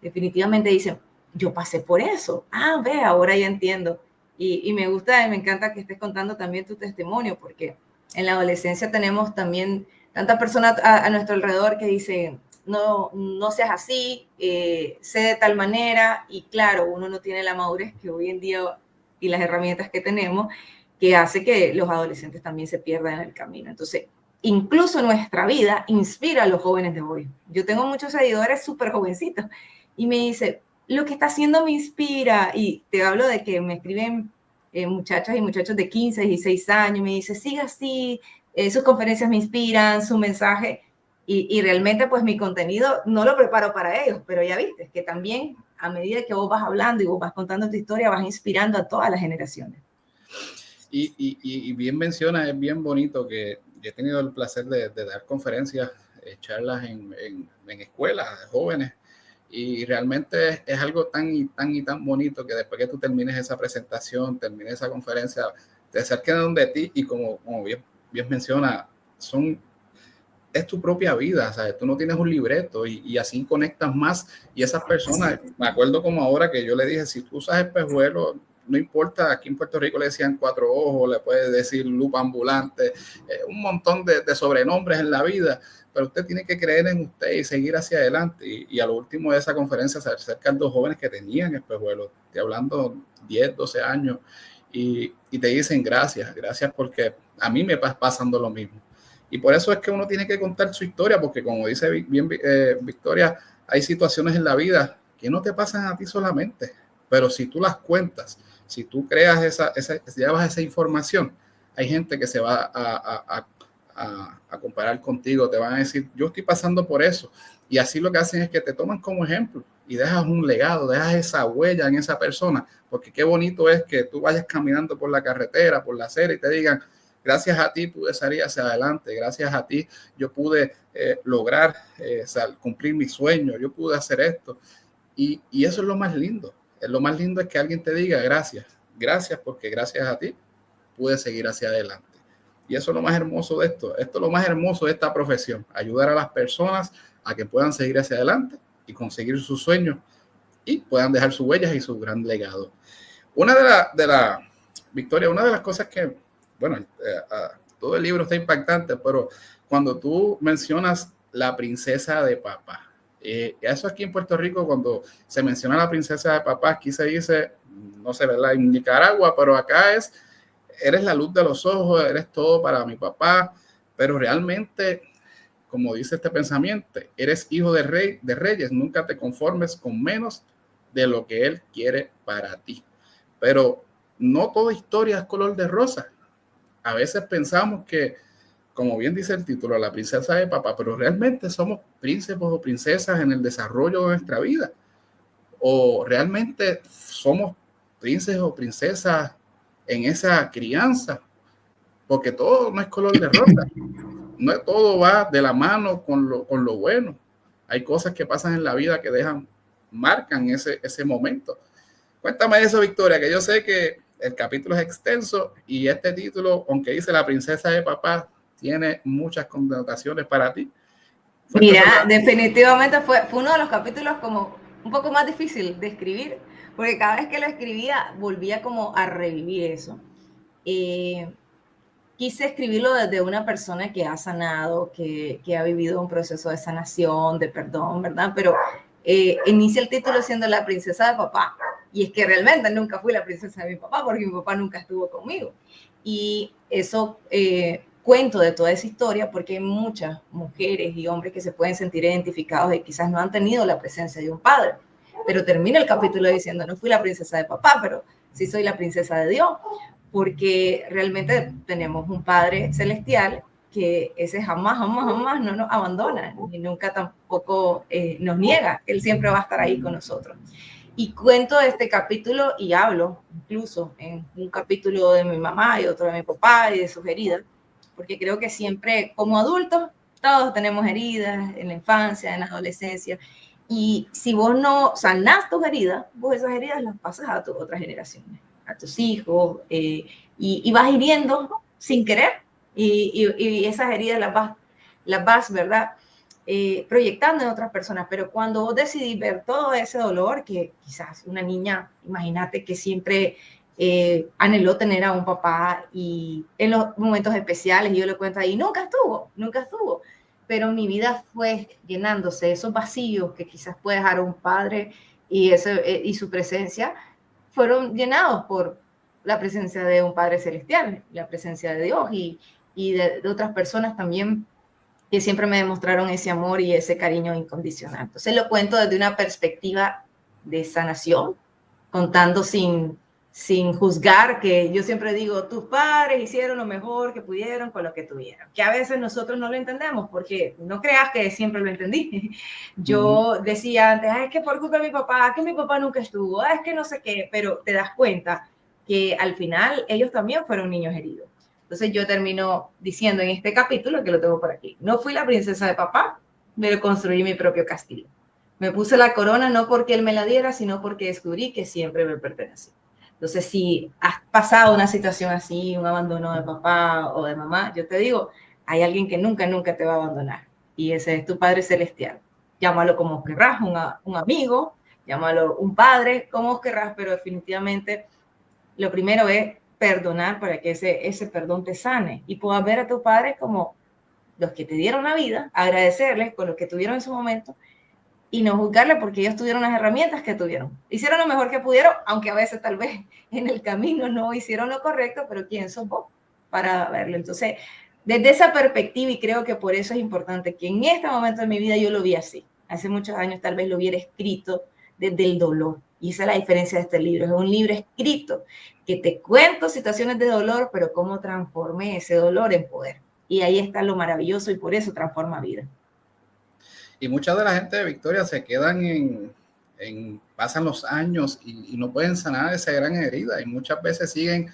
definitivamente dicen, yo pasé por eso. Ah, ve, ahora ya entiendo. Y me gusta y me encanta que estés contando también tu testimonio, porque en la adolescencia tenemos también tantas personas a nuestro alrededor que dicen, no seas así, sé de tal manera, y claro, uno no tiene la madurez que hoy en día y las herramientas que tenemos, que hace que los adolescentes también se pierdan en el camino. Entonces, incluso nuestra vida inspira a los jóvenes de hoy. Yo tengo muchos seguidores súper jovencitos y me dice, lo que está haciendo me inspira, y te hablo de que me escriben muchachas y muchachos de 15, 16 años, me dice, siga así, sus conferencias me inspiran, su mensaje, y realmente pues mi contenido no lo preparo para ellos, pero ya viste que también a medida que vos vas hablando y vos vas contando tu historia, vas inspirando a todas las generaciones. Y bien menciona, es bien bonito que yo he tenido el placer de dar conferencias, charlas en escuelas de jóvenes, y realmente es algo tan bonito que después que tú termines esa presentación, termines esa conferencia, te acerquen de ti y como bien menciona, es tu propia vida, ¿sabes? Tú no tienes un libreto y así conectas más, y esas personas, me acuerdo como ahora que yo le dije, si tú usas espejuelos, no importa, aquí en Puerto Rico le decían 4 ojos, le puedes decir lupa ambulante, un montón de sobrenombres en la vida, pero usted tiene que creer en usted y seguir hacia adelante. Y a lo último de esa conferencia se acercan 2 jóvenes que tenían espejuelos, estoy hablando 10, 12 años, y te dicen gracias porque a mí me pasa pasando lo mismo. Y por eso es que uno tiene que contar su historia, porque como dice bien Victoria, hay situaciones en la vida que no te pasan a ti solamente, pero si tú las cuentas, si tú creas llevas esa información, hay gente que se va a comparar contigo, te van a decir, yo estoy pasando por eso, y así lo que hacen es que te toman como ejemplo y dejas un legado, dejas esa huella en esa persona, porque qué bonito es que tú vayas caminando por la carretera, por la acera y te digan, gracias a ti pude salir hacia adelante, gracias a ti yo pude lograr cumplir mi sueño, yo pude hacer esto. Y eso es lo más lindo. Lo más lindo es que alguien te diga gracias porque gracias a ti pude seguir hacia adelante. Y eso es lo más hermoso de esto. Esto es lo más hermoso de esta profesión, ayudar a las personas a que puedan seguir hacia adelante y conseguir sus sueños y puedan dejar sus huellas y su gran legado. Una Victoria, una de las cosas que, bueno, todo el libro está impactante, pero cuando tú mencionas la princesa de papá, eso aquí en Puerto Rico, cuando se menciona la princesa de papá, aquí se dice, no sé, ¿verdad? En Nicaragua, pero acá es, eres la luz de los ojos, eres todo para mi papá, pero realmente, como dice este pensamiento, eres hijo de reyes, nunca te conformes con menos de lo que él quiere para ti. Pero no toda historia es color de rosa. A veces pensamos que, como bien dice el título, la princesa de papá, pero realmente somos príncipes o princesas en el desarrollo de nuestra vida. O realmente somos príncipes o princesas en esa crianza, porque todo no es color de rosa. No todo va de la mano con lo bueno. Hay cosas que pasan en la vida que marcan ese momento. Cuéntame eso, Victoria, que yo sé que el capítulo es extenso y este título, aunque dice la princesa de papá, tiene muchas connotaciones para ti. Mira, definitivamente fue uno de los capítulos como un poco más difícil de escribir, porque cada vez que lo escribía volvía como a revivir eso. Quise escribirlo desde una persona que ha sanado, que ha vivido un proceso de sanación, de perdón, ¿verdad? Pero inicia el título siendo la princesa de papá. Y es que realmente nunca fui la princesa de mi papá, porque mi papá nunca estuvo conmigo. Y eso cuento de toda esa historia porque hay muchas mujeres y hombres que se pueden sentir identificados y quizás no han tenido la presencia de un padre. Pero termina el capítulo diciendo, no fui la princesa de papá, pero sí soy la princesa de Dios, porque realmente tenemos un Padre celestial que ese jamás no nos abandona y nunca tampoco nos niega. Él siempre va a estar ahí con nosotros. Y cuento este capítulo y hablo incluso en un capítulo de mi mamá y otro de mi papá y de sus heridas, porque creo que siempre como adultos todos tenemos heridas en la infancia, en la adolescencia, y si vos no sanás tus heridas, vos esas heridas las pasas a tus otras generaciones, a tus hijos, y vas hiriendo sin querer, y esas heridas las vas, ¿verdad? Proyectando en otras personas, pero cuando vos decidís ver todo ese dolor, que quizás una niña, imagínate que siempre anheló tener a un papá y en los momentos especiales, y yo le cuento ahí, nunca estuvo, pero mi vida fue llenándose, esos vacíos que quizás puede dejar un padre y su presencia, fueron llenados por la presencia de un Padre Celestial, la presencia de Dios y de otras personas también que siempre me demostraron ese amor y ese cariño incondicional. Entonces lo cuento desde una perspectiva de sanación, contando sin juzgar, que yo siempre digo, tus padres hicieron lo mejor que pudieron con lo que tuvieron, que a veces nosotros no lo entendemos, porque no creas que siempre lo entendí. Yo decía antes, es que por culpa de mi papá, que mi papá nunca estuvo, es que no sé qué, pero te das cuenta que al final ellos también fueron niños heridos. Entonces yo termino diciendo en este capítulo, que lo tengo por aquí, no fui la princesa de papá, pero construí mi propio castillo. Me puse la corona no porque él me la diera, sino porque descubrí que siempre me pertenecía. Entonces, si has pasado una situación así, un abandono de papá o de mamá, yo te digo, hay alguien que nunca te va a abandonar. Y ese es tu Padre Celestial. Llámalo como querrás, un amigo, llámalo un padre, como querrás, pero definitivamente lo primero es perdonar para que ese perdón te sane y puedas ver a tus padres como los que te dieron la vida, agradecerles con lo que tuvieron en su momento y no juzgarles porque ellos tuvieron las herramientas que tuvieron. Hicieron lo mejor que pudieron, aunque a veces tal vez en el camino no hicieron lo correcto, pero ¿quién sos vos para verlo? Entonces, desde esa perspectiva, y creo que por eso es importante que en este momento de mi vida yo lo vi así. Hace muchos años tal vez lo hubiera escrito desde el dolor. Y esa es la diferencia de este libro. Es un libro escrito que te cuento situaciones de dolor, pero cómo transformé ese dolor en poder. Y ahí está lo maravilloso y por eso transforma vida. Y mucha de la gente de Victoria se quedan pasan los años y no pueden sanar esa gran herida. Y muchas veces siguen,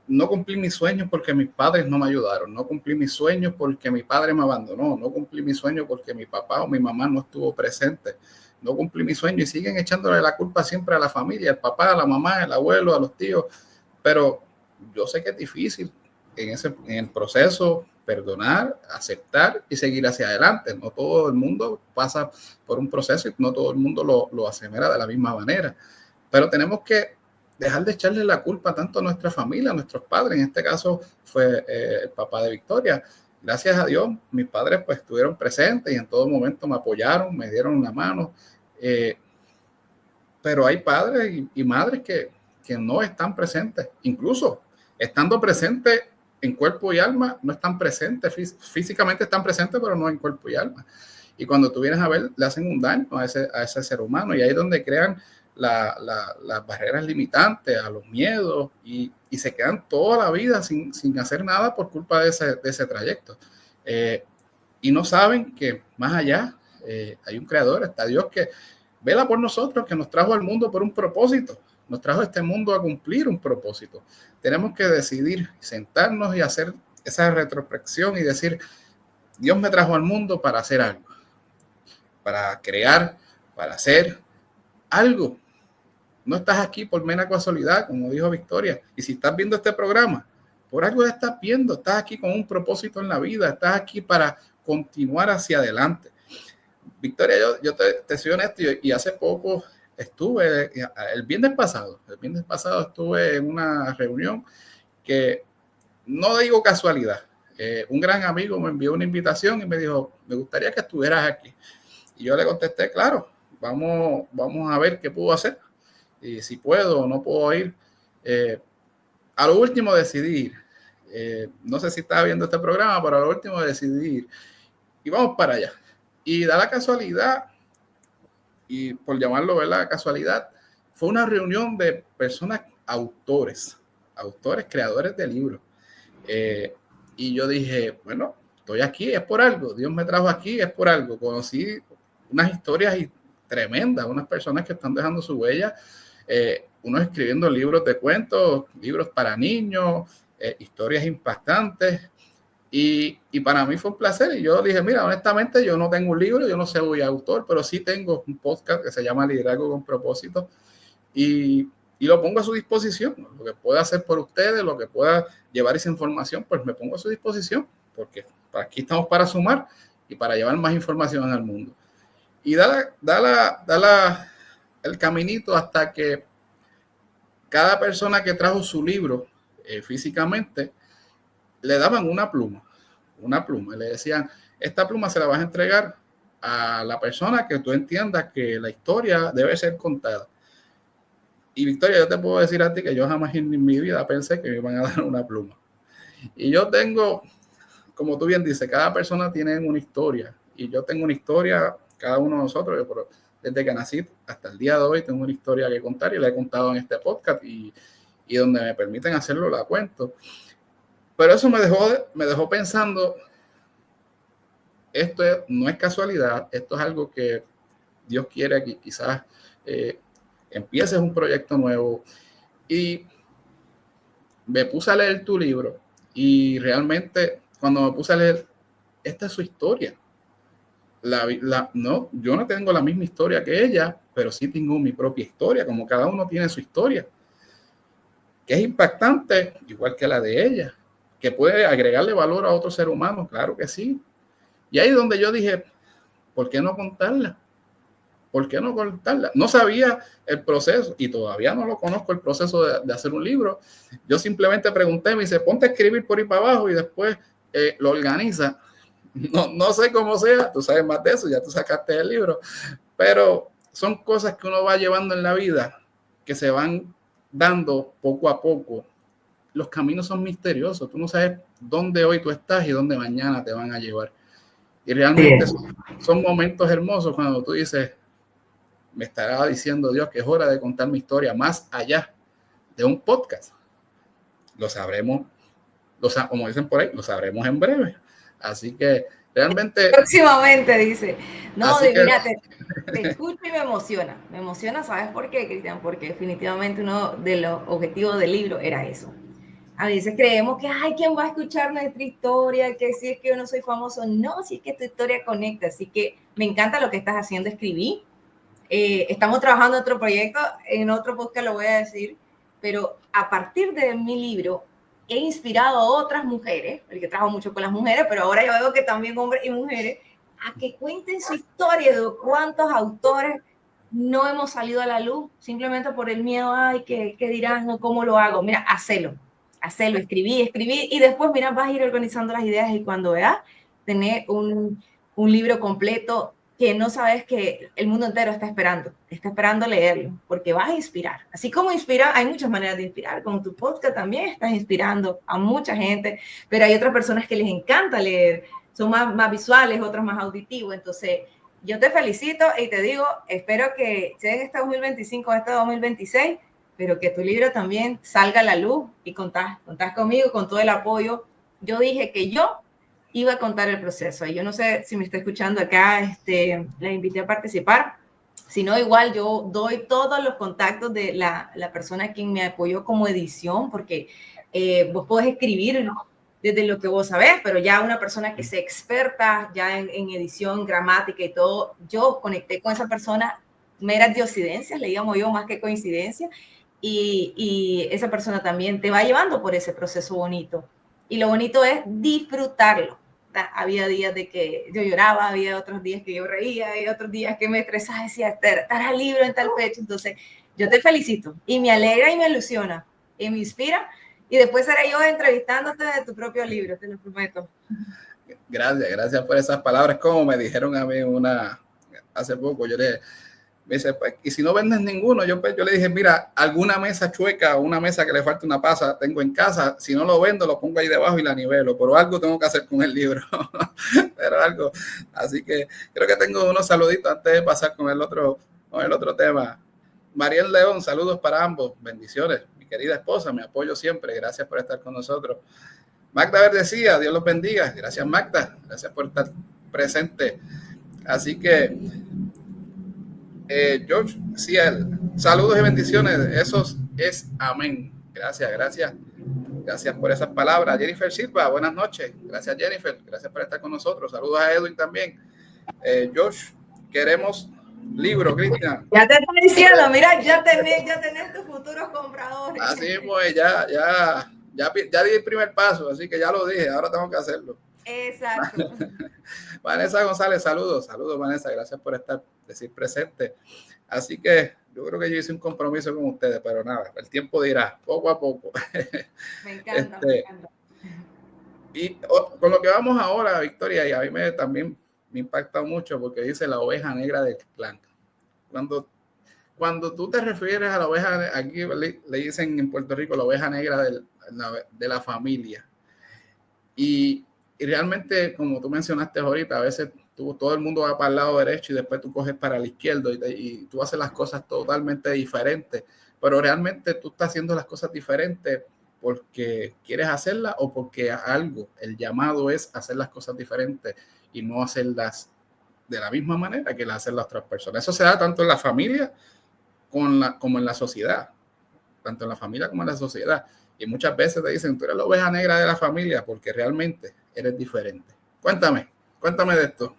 no cumplí mis sueños porque mis padres no me ayudaron, no cumplí mis sueños porque mi padre me abandonó, no cumplí mis sueños porque mi papá o mi mamá no estuvo presente, no cumplí mis sueños y siguen echándole la culpa siempre a la familia, al papá, a la mamá, al abuelo, a los tíos. Pero yo sé que es difícil en el proceso perdonar, aceptar y seguir hacia adelante. No todo el mundo pasa por un proceso y no todo el mundo lo asemera de la misma manera, pero tenemos que dejar de echarle la culpa tanto a nuestra familia, a nuestros padres. En este caso fue el papá de Victoria. Gracias a Dios, mis padres pues estuvieron presentes y en todo momento me apoyaron, me dieron una mano. Pero hay padres y madres que no están presentes, incluso estando presentes en cuerpo y alma, no están presentes, físicamente están presentes, pero no en cuerpo y alma. Y cuando tú vienes a ver, le hacen un daño a ese ser humano, y ahí es donde crean las barreras limitantes, a los miedos, y se quedan toda la vida sin hacer nada por culpa de ese trayecto. Y no saben que más allá hay un creador, está Dios que vela por nosotros, que nos trajo al mundo por un propósito, nos trajo a este mundo a cumplir un propósito. Tenemos que decidir, sentarnos y hacer esa retrospección y decir, Dios me trajo al mundo para hacer algo, para crear, para hacer algo. No estás aquí por mera casualidad, como dijo Victoria. Y si estás viendo este programa, por algo estás viendo, estás aquí con un propósito en la vida, estás aquí para continuar hacia adelante. Victoria, yo te soy honesto, y hace poco estuve, el viernes pasado estuve en una reunión que no digo casualidad. Un gran amigo me envió una invitación y me dijo, me gustaría que estuvieras aquí. Y yo le contesté, claro, vamos a ver qué puedo hacer y si puedo o no puedo ir. A lo último decidí ir. No sé si estaba viendo este programa, pero a lo último decidí ir. Y vamos para allá. Y da la casualidad, y por llamarlo, ¿verdad?, casualidad, fue una reunión de personas, autores, creadores de libros. Y yo dije, bueno, estoy aquí, es por algo. Dios me trajo aquí, es por algo. Conocí unas historias tremendas, unas personas que están dejando su huella, unos escribiendo libros de cuentos, libros para niños, historias impactantes. Y para mí fue un placer. Y yo dije, mira, honestamente, yo no tengo un libro, yo no soy autor, pero sí tengo un podcast que se llama Liderazgo con Propósito. Y lo pongo a su disposición. Lo que pueda hacer por ustedes, lo que pueda llevar esa información, pues me pongo a su disposición, porque aquí estamos para sumar y para llevar más información al mundo. Y da el caminito hasta que cada persona que trajo su libro físicamente, le daban una pluma, y le decían, esta pluma se la vas a entregar a la persona que tú entiendas que la historia debe ser contada. Y Victoria, yo te puedo decir a ti que yo jamás en mi vida pensé que me iban a dar una pluma. Y yo tengo, como tú bien dices, cada persona tiene una historia, y yo tengo una historia, cada uno de nosotros, desde que nací hasta el día de hoy tengo una historia que contar, y la he contado en este podcast, y donde me permiten hacerlo la cuento. Pero eso me dejó pensando, esto no es casualidad, esto es algo que Dios quiere que quizás empieces un proyecto nuevo. Y me puse a leer tu libro, y realmente cuando me puse a leer, esta es su historia. No, yo no tengo la misma historia que ella, pero sí tengo mi propia historia, como cada uno tiene su historia, que es impactante, igual que la de ella, que puede agregarle valor a otro ser humano, claro que sí. Y ahí es donde yo dije, ¿por qué no contarla? ¿Por qué no contarla? No sabía el proceso, y todavía no lo conozco, el proceso de hacer un libro. Yo simplemente pregunté, me dice, ponte a escribir por ahí para abajo y después lo organiza. No sé cómo sea, tú sabes más de eso, ya tú sacaste el libro, pero son cosas que uno va llevando en la vida, que se van dando poco a poco. Los caminos son misteriosos, tú no sabes dónde hoy tú estás y dónde mañana te van a llevar. Y realmente son momentos hermosos cuando tú dices, me estará diciendo Dios que es hora de contar mi historia más allá de un podcast. Lo sabremos, como dicen por ahí, lo sabremos en breve. Así que realmente... Próximamente, dice. No, mira, que... te escucho y me emociona. Me emociona, ¿sabes por qué, Cristian? Porque definitivamente uno de los objetivos del libro era eso. A veces creemos que, ay, ¿quién va a escuchar nuestra historia? Que si es que yo no soy famoso. No, si es que tu historia conecta. Así que me encanta lo que estás haciendo, escribí. Estamos trabajando en otro proyecto, en otro podcast lo voy a decir, pero a partir de mi libro, he inspirado a otras mujeres, porque trabajo mucho con las mujeres, pero ahora yo veo que también hombres y mujeres, a que cuenten su historia de cuántos autores no hemos salido a la luz simplemente por el miedo, ay, ¿qué dirán o cómo lo hago? Mira, hacelo, escribí, y después, mira, vas a ir organizando las ideas y cuando veas, tener un libro completo que no sabes que el mundo entero está esperando leerlo, porque vas a inspirar. Así como inspira, hay muchas maneras de inspirar, con tu podcast también estás inspirando a mucha gente, pero hay otras personas que les encanta leer, son más visuales, otros más auditivos, entonces yo te felicito y te digo, espero que sea en este 2025 o este 2026, pero que tu libro también salga a la luz y contás conmigo con todo el apoyo. Yo dije que yo iba a contar el proceso. Y yo no sé si me está escuchando acá, la invité a participar. Si no, igual yo doy todos los contactos de la persona quien me apoyó como edición, porque vos podés escribir desde lo que vos sabés, pero ya una persona que sea experta ya en edición, gramática y todo, yo conecté con esa persona, meras diosidencias, le llamo yo más que coincidencia, y esa persona también te va llevando por ese proceso bonito. Y lo bonito es disfrutarlo. Había días de que yo lloraba, había otros días que yo reía, y otros días que me estresaba, decía, estará el libro en tal pecho. Entonces, yo te felicito y me alegra y me ilusiona y me inspira. Y después seré yo entrevistándote de tu propio libro, te lo prometo. Gracias por esas palabras. Como me dijeron a mí hace poco, yo le me dice, pues, y si no vendes ninguno, yo le dije, mira, alguna mesa chueca o una mesa que le falta una pasa tengo en casa, si no lo vendo, lo pongo ahí debajo y la nivelo, pero algo tengo que hacer con el libro, pero algo, así que creo que tengo unos saluditos antes de pasar con el otro tema. Mariel León, saludos para ambos, bendiciones, mi querida esposa, me apoyo siempre, gracias por estar con nosotros. Magda Verdecía, Dios los bendiga, gracias Magda, gracias por estar presente, así que George Ciel, saludos y bendiciones. Eso es amén. Gracias por esas palabras. Jennifer Silva, buenas noches. Gracias, Jennifer. Gracias por estar con nosotros. Saludos a Edwin también. George, queremos libro, Cristian. Ya te estoy diciendo, mira, ya tenés tus futuros compradores. Así pues, ya di el primer paso, así que ya lo dije, ahora tengo que hacerlo. Exacto. Vanessa González, saludos, Vanessa, gracias por decir presente. Así que yo creo que yo hice un compromiso con ustedes, pero nada, el tiempo dirá, poco a poco. Me encanta, me encanta. Y con lo que vamos ahora, Victoria, y a mí también me impacta mucho porque dice la oveja negra del clan. Cuando tú te refieres a la oveja, aquí le dicen en Puerto Rico la oveja negra de la familia. Y realmente, como tú mencionaste ahorita, a veces todo el mundo va para el lado derecho y después tú coges para el izquierdo y tú haces las cosas totalmente diferentes, pero realmente tú estás haciendo las cosas diferentes porque quieres hacerlas o porque el llamado es hacer las cosas diferentes y no hacerlas de la misma manera que las hacen las otras personas. Eso se da tanto en la familia como en la sociedad, tanto en la familia como en la sociedad. Y muchas veces te dicen, tú eres la oveja negra de la familia porque realmente eres diferente. Cuéntame de esto.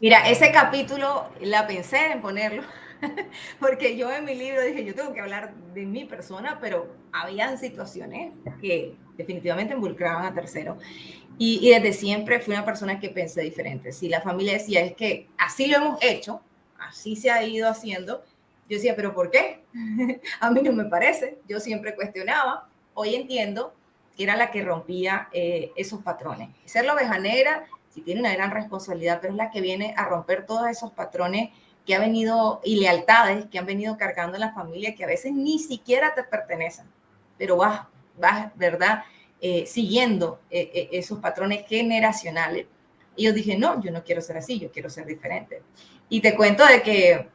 Mira, ese capítulo la pensé en ponerlo, porque yo en mi libro dije, yo tengo que hablar de mi persona, pero habían situaciones que definitivamente involucraban a terceros. Y desde siempre fui una persona que pensé diferente. Si la familia decía, es que así lo hemos hecho, así se ha ido haciendo, yo decía, ¿pero por qué? A mí no me parece. Yo siempre cuestionaba. Hoy entiendo que era la que rompía esos patrones. Ser la oveja negra sí tiene una gran responsabilidad, pero es la que viene a romper todos esos patrones que ha venido y lealtades que han venido cargando en la familia que a veces ni siquiera te pertenecen, pero vas ¿verdad? Siguiendo esos patrones generacionales. Y yo dije, no, yo no quiero ser así, yo quiero ser diferente. Y te cuento de que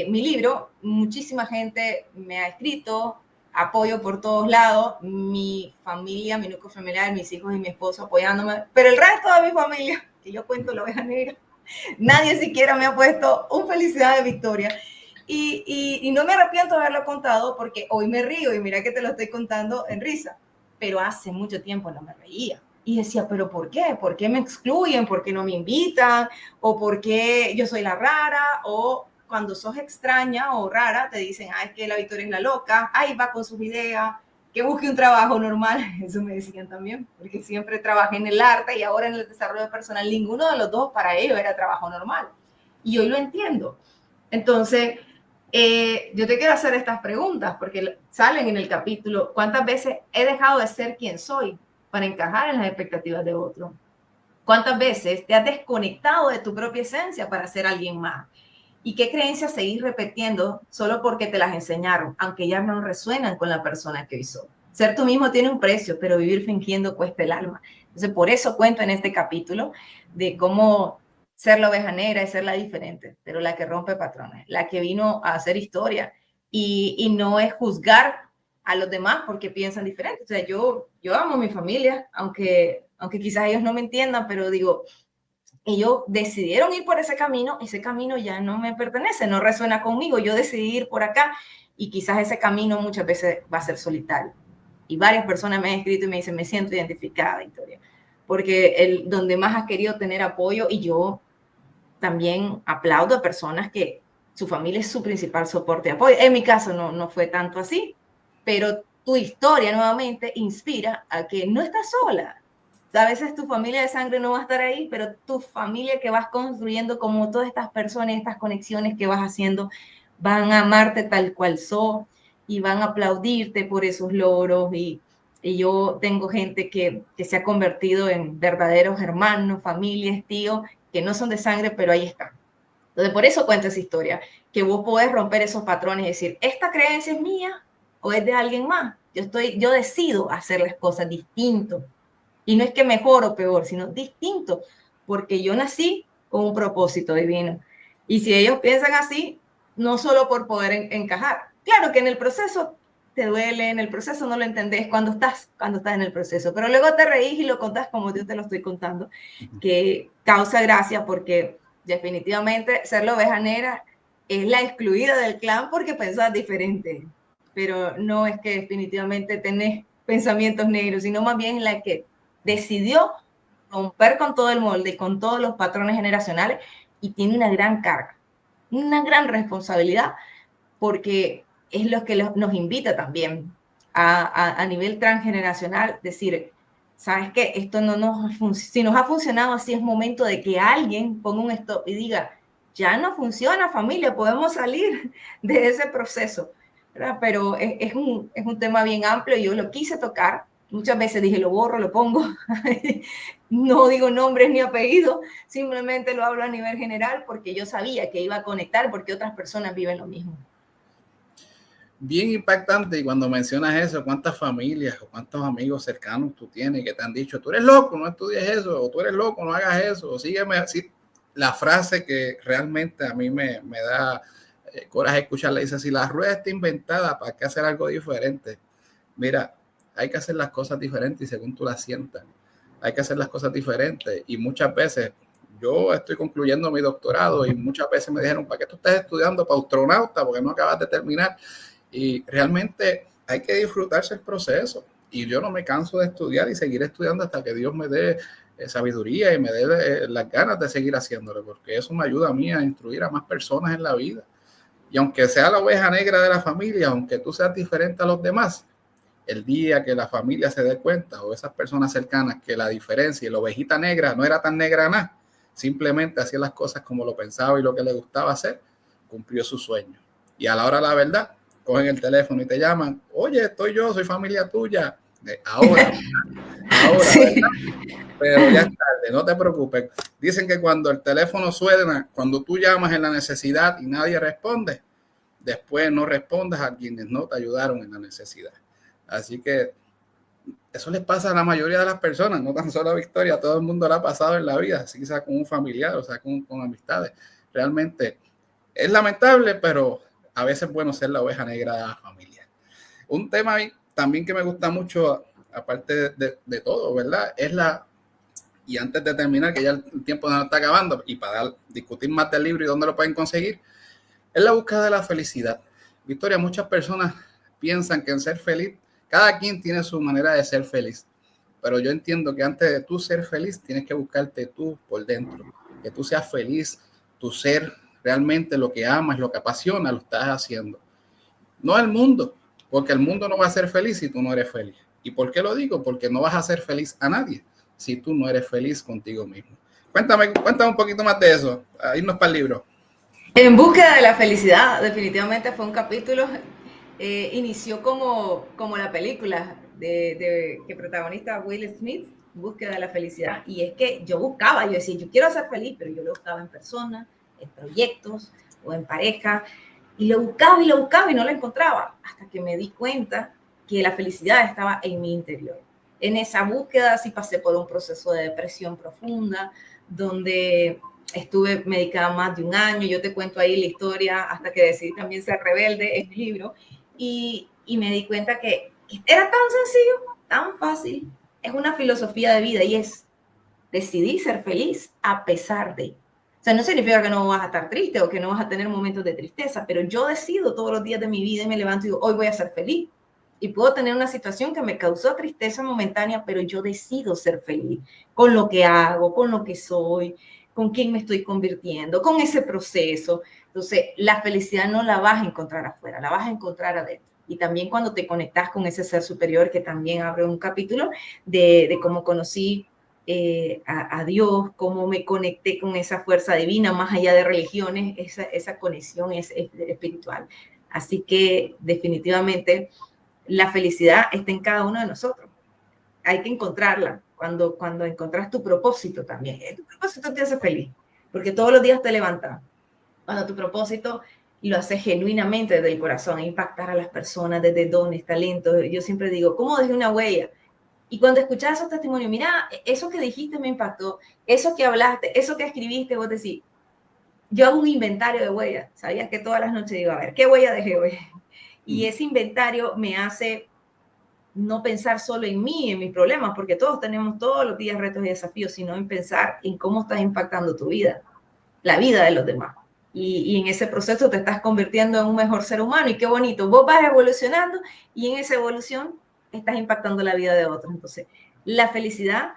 mi libro, muchísima gente me ha escrito, apoyo por todos lados, mi familia, mi núcleo familiar, mis hijos y mi esposo apoyándome, pero el resto de mi familia, que yo cuento la oveja negra, nadie siquiera me ha puesto un felicidad de Victoria. Y no me arrepiento de haberlo contado porque hoy me río y mira que te lo estoy contando en risa, pero hace mucho tiempo no me reía. Y decía, ¿pero por qué? ¿Por qué me excluyen? ¿Por qué no me invitan? ¿O por qué yo soy la rara? ¿O cuando sos extraña o rara te dicen, ay, es que la Victoria es la loca, ahí va con sus ideas? que busque un trabajo normal, eso me decían también, porque siempre trabajé en el arte y ahora en el desarrollo personal, ninguno de los dos para ellos era trabajo normal. Y hoy lo entiendo. Entonces, yo te quiero hacer estas preguntas, porque salen en el capítulo, ¿cuántas veces he dejado de ser quien soy para encajar en las expectativas de otro? ¿Cuántas veces te has desconectado de tu propia esencia para ser alguien más? ¿Y qué creencias seguís repitiendo solo porque te las enseñaron, aunque ya no resuenan con la persona que hoy sos? Ser tú mismo tiene un precio, pero vivir fingiendo cuesta el alma. Entonces, por eso cuento en este capítulo de cómo ser la oveja negra es ser la diferente, pero la que rompe patrones, la que vino a hacer historia y no es juzgar a los demás porque piensan diferente. O sea, yo amo a mi familia, aunque quizás ellos no me entiendan, pero digo, ellos decidieron ir por ese camino ya no me pertenece, no resuena conmigo, yo decidí ir por acá y quizás ese camino muchas veces va a ser solitario. Y varias personas me han escrito y me dicen, me siento identificada, Victoria, porque donde más has querido tener apoyo, y yo también aplaudo a personas que su familia es su principal soporte y apoyo. En mi caso no fue tanto así, pero tu historia nuevamente inspira a que no estás sola. A veces tu familia de sangre no va a estar ahí, pero tu familia que vas construyendo, como todas estas personas, estas conexiones que vas haciendo, van a amarte tal cual sos y van a aplaudirte por esos logros. Y yo tengo gente que se ha convertido en verdaderos hermanos, familias, tíos, que no son de sangre, pero ahí están. Entonces, por eso cuento esa historia, que vos podés romper esos patrones y decir, ¿esta creencia es mía o es de alguien más? Yo decido hacer las cosas distinto. Y no es que mejor o peor, sino distinto, porque yo nací con un propósito divino. Y si ellos piensan así, no solo por poder encajar. Claro que en el proceso te duele, en el proceso no lo entendés cuando estás en el proceso, pero luego te reís y lo contás como yo te lo estoy contando, que causa gracia porque definitivamente ser la oveja negra es la excluida del clan porque pensás diferente, pero no es que definitivamente tenés pensamientos negros, sino más bien la que decidió romper con todo el molde y con todos los patrones generacionales y tiene una gran carga, una gran responsabilidad, porque es lo que nos invita también a nivel transgeneracional, decir, ¿sabes qué? Esto no si nos ha funcionado así, es momento de que alguien ponga un stop y diga, ya no funciona familia, podemos salir de ese proceso, ¿verdad? Pero es un tema bien amplio y yo lo quise tocar. Muchas veces dije, lo borro, lo pongo, no digo nombres ni apellidos, simplemente lo hablo a nivel general porque yo sabía que iba a conectar porque otras personas viven lo mismo. Bien impactante, y cuando mencionas eso, cuántas familias o cuántos amigos cercanos tú tienes que te han dicho, tú eres loco, no estudies eso, o tú eres loco, no hagas eso, o sígueme así. La frase que realmente a mí me da coraje escucharla dice, si la rueda está inventada, ¿para qué hacer algo diferente? Mira, hay que hacer las cosas diferentes y según tú las sientas, hay que hacer las cosas diferentes. Y muchas veces, yo estoy concluyendo mi doctorado y muchas veces me dijeron, ¿para qué tú estás estudiando para astronauta? Porque no acabas de terminar. Y realmente hay que disfrutarse el proceso. Y yo no me canso de estudiar y seguir estudiando hasta que Dios me dé sabiduría y me dé las ganas de seguir haciéndolo, porque eso me ayuda a mí a instruir a más personas en la vida. Y aunque sea la oveja negra de la familia, aunque tú seas diferente a los demás, el día que la familia se dé cuenta o esas personas cercanas que la diferencia y la ovejita negra no era tan negra nada, simplemente hacía las cosas como lo pensaba y lo que le gustaba hacer, cumplió su sueño. Y a la hora de la verdad, cogen el teléfono y te llaman, oye, estoy yo, soy familia tuya, ahora, Sí. ¿verdad? Pero ya es tarde, no te preocupes. Dicen que cuando el teléfono suena, cuando tú llamas en la necesidad y nadie responde, después no respondas a quienes no te ayudaron en la necesidad. Así que eso les pasa a la mayoría de las personas, no tan solo a Victoria, a todo el mundo le ha pasado en la vida, así sea con un familiar, o sea, con amistades. Realmente es lamentable, pero a veces es bueno ser la oveja negra de la familia. Un tema también que me gusta mucho, aparte de todo, ¿verdad? Es y antes de terminar, que ya el tiempo nos está acabando, y para discutir más del libro y dónde lo pueden conseguir, es la búsqueda de la felicidad. Victoria, muchas personas piensan que en ser feliz, cada quien tiene su manera de ser feliz, pero yo entiendo que antes de tú ser feliz, tienes que buscarte tú por dentro, que tú seas feliz, tu ser realmente lo que amas, lo que apasiona, lo estás haciendo. No el mundo, porque el mundo no va a ser feliz si tú no eres feliz. ¿Y por qué lo digo? Porque no vas a ser feliz a nadie si tú no eres feliz contigo mismo. Cuéntame un poquito más de eso, a irnos para el libro. En búsqueda de la felicidad, definitivamente fue un capítulo, inició como la película que protagonista Will Smith, Búsqueda de la felicidad. Y es que yo decía, yo quiero ser feliz, pero yo lo buscaba en personas, en proyectos o en pareja, y lo buscaba y no lo encontraba, hasta que me di cuenta que la felicidad estaba en mi interior. En esa búsqueda sí pasé por un proceso de depresión profunda, donde estuve medicada más de un año, yo te cuento ahí la historia hasta que decidí también ser rebelde en mi libro, y me di cuenta que era tan sencillo, tan fácil, es una filosofía de vida y es decidí ser feliz a pesar de. O sea, no significa que no vas a estar triste o que no vas a tener momentos de tristeza, pero yo decido todos los días de mi vida y me levanto y digo, hoy voy a ser feliz. Y puedo tener una situación que me causó tristeza momentánea, pero yo decido ser feliz con lo que hago, con lo que soy, con quién me estoy convirtiendo, con ese proceso. Entonces, la felicidad no la vas a encontrar afuera, la vas a encontrar adentro. Y también cuando te conectas con ese ser superior, que también abre un capítulo de cómo conocí a Dios, cómo me conecté con esa fuerza divina, más allá de religiones, esa conexión es espiritual. Así que definitivamente la felicidad está en cada uno de nosotros. Hay que encontrarla cuando encontras tu propósito también. Tu propósito te hace feliz, porque todos los días te levantas. Cuando tu propósito lo haces genuinamente desde el corazón, impactar a las personas desde dones, talentos. Yo siempre digo, ¿cómo dejé una huella? Y cuando escuchas esos testimonios, mira, eso que dijiste me impactó, eso que hablaste, eso que escribiste, vos decís, yo hago un inventario de huellas. Sabías que todas las noches digo, a ver, ¿qué huella dejé hoy? Y ese inventario me hace no pensar solo en mí, en mis problemas, porque todos tenemos todos los días retos y desafíos, sino en pensar en cómo estás impactando tu vida, la vida de los demás. Y en ese proceso te estás convirtiendo en un mejor ser humano. Y qué bonito, vos vas evolucionando y en esa evolución estás impactando la vida de otros. Entonces, la felicidad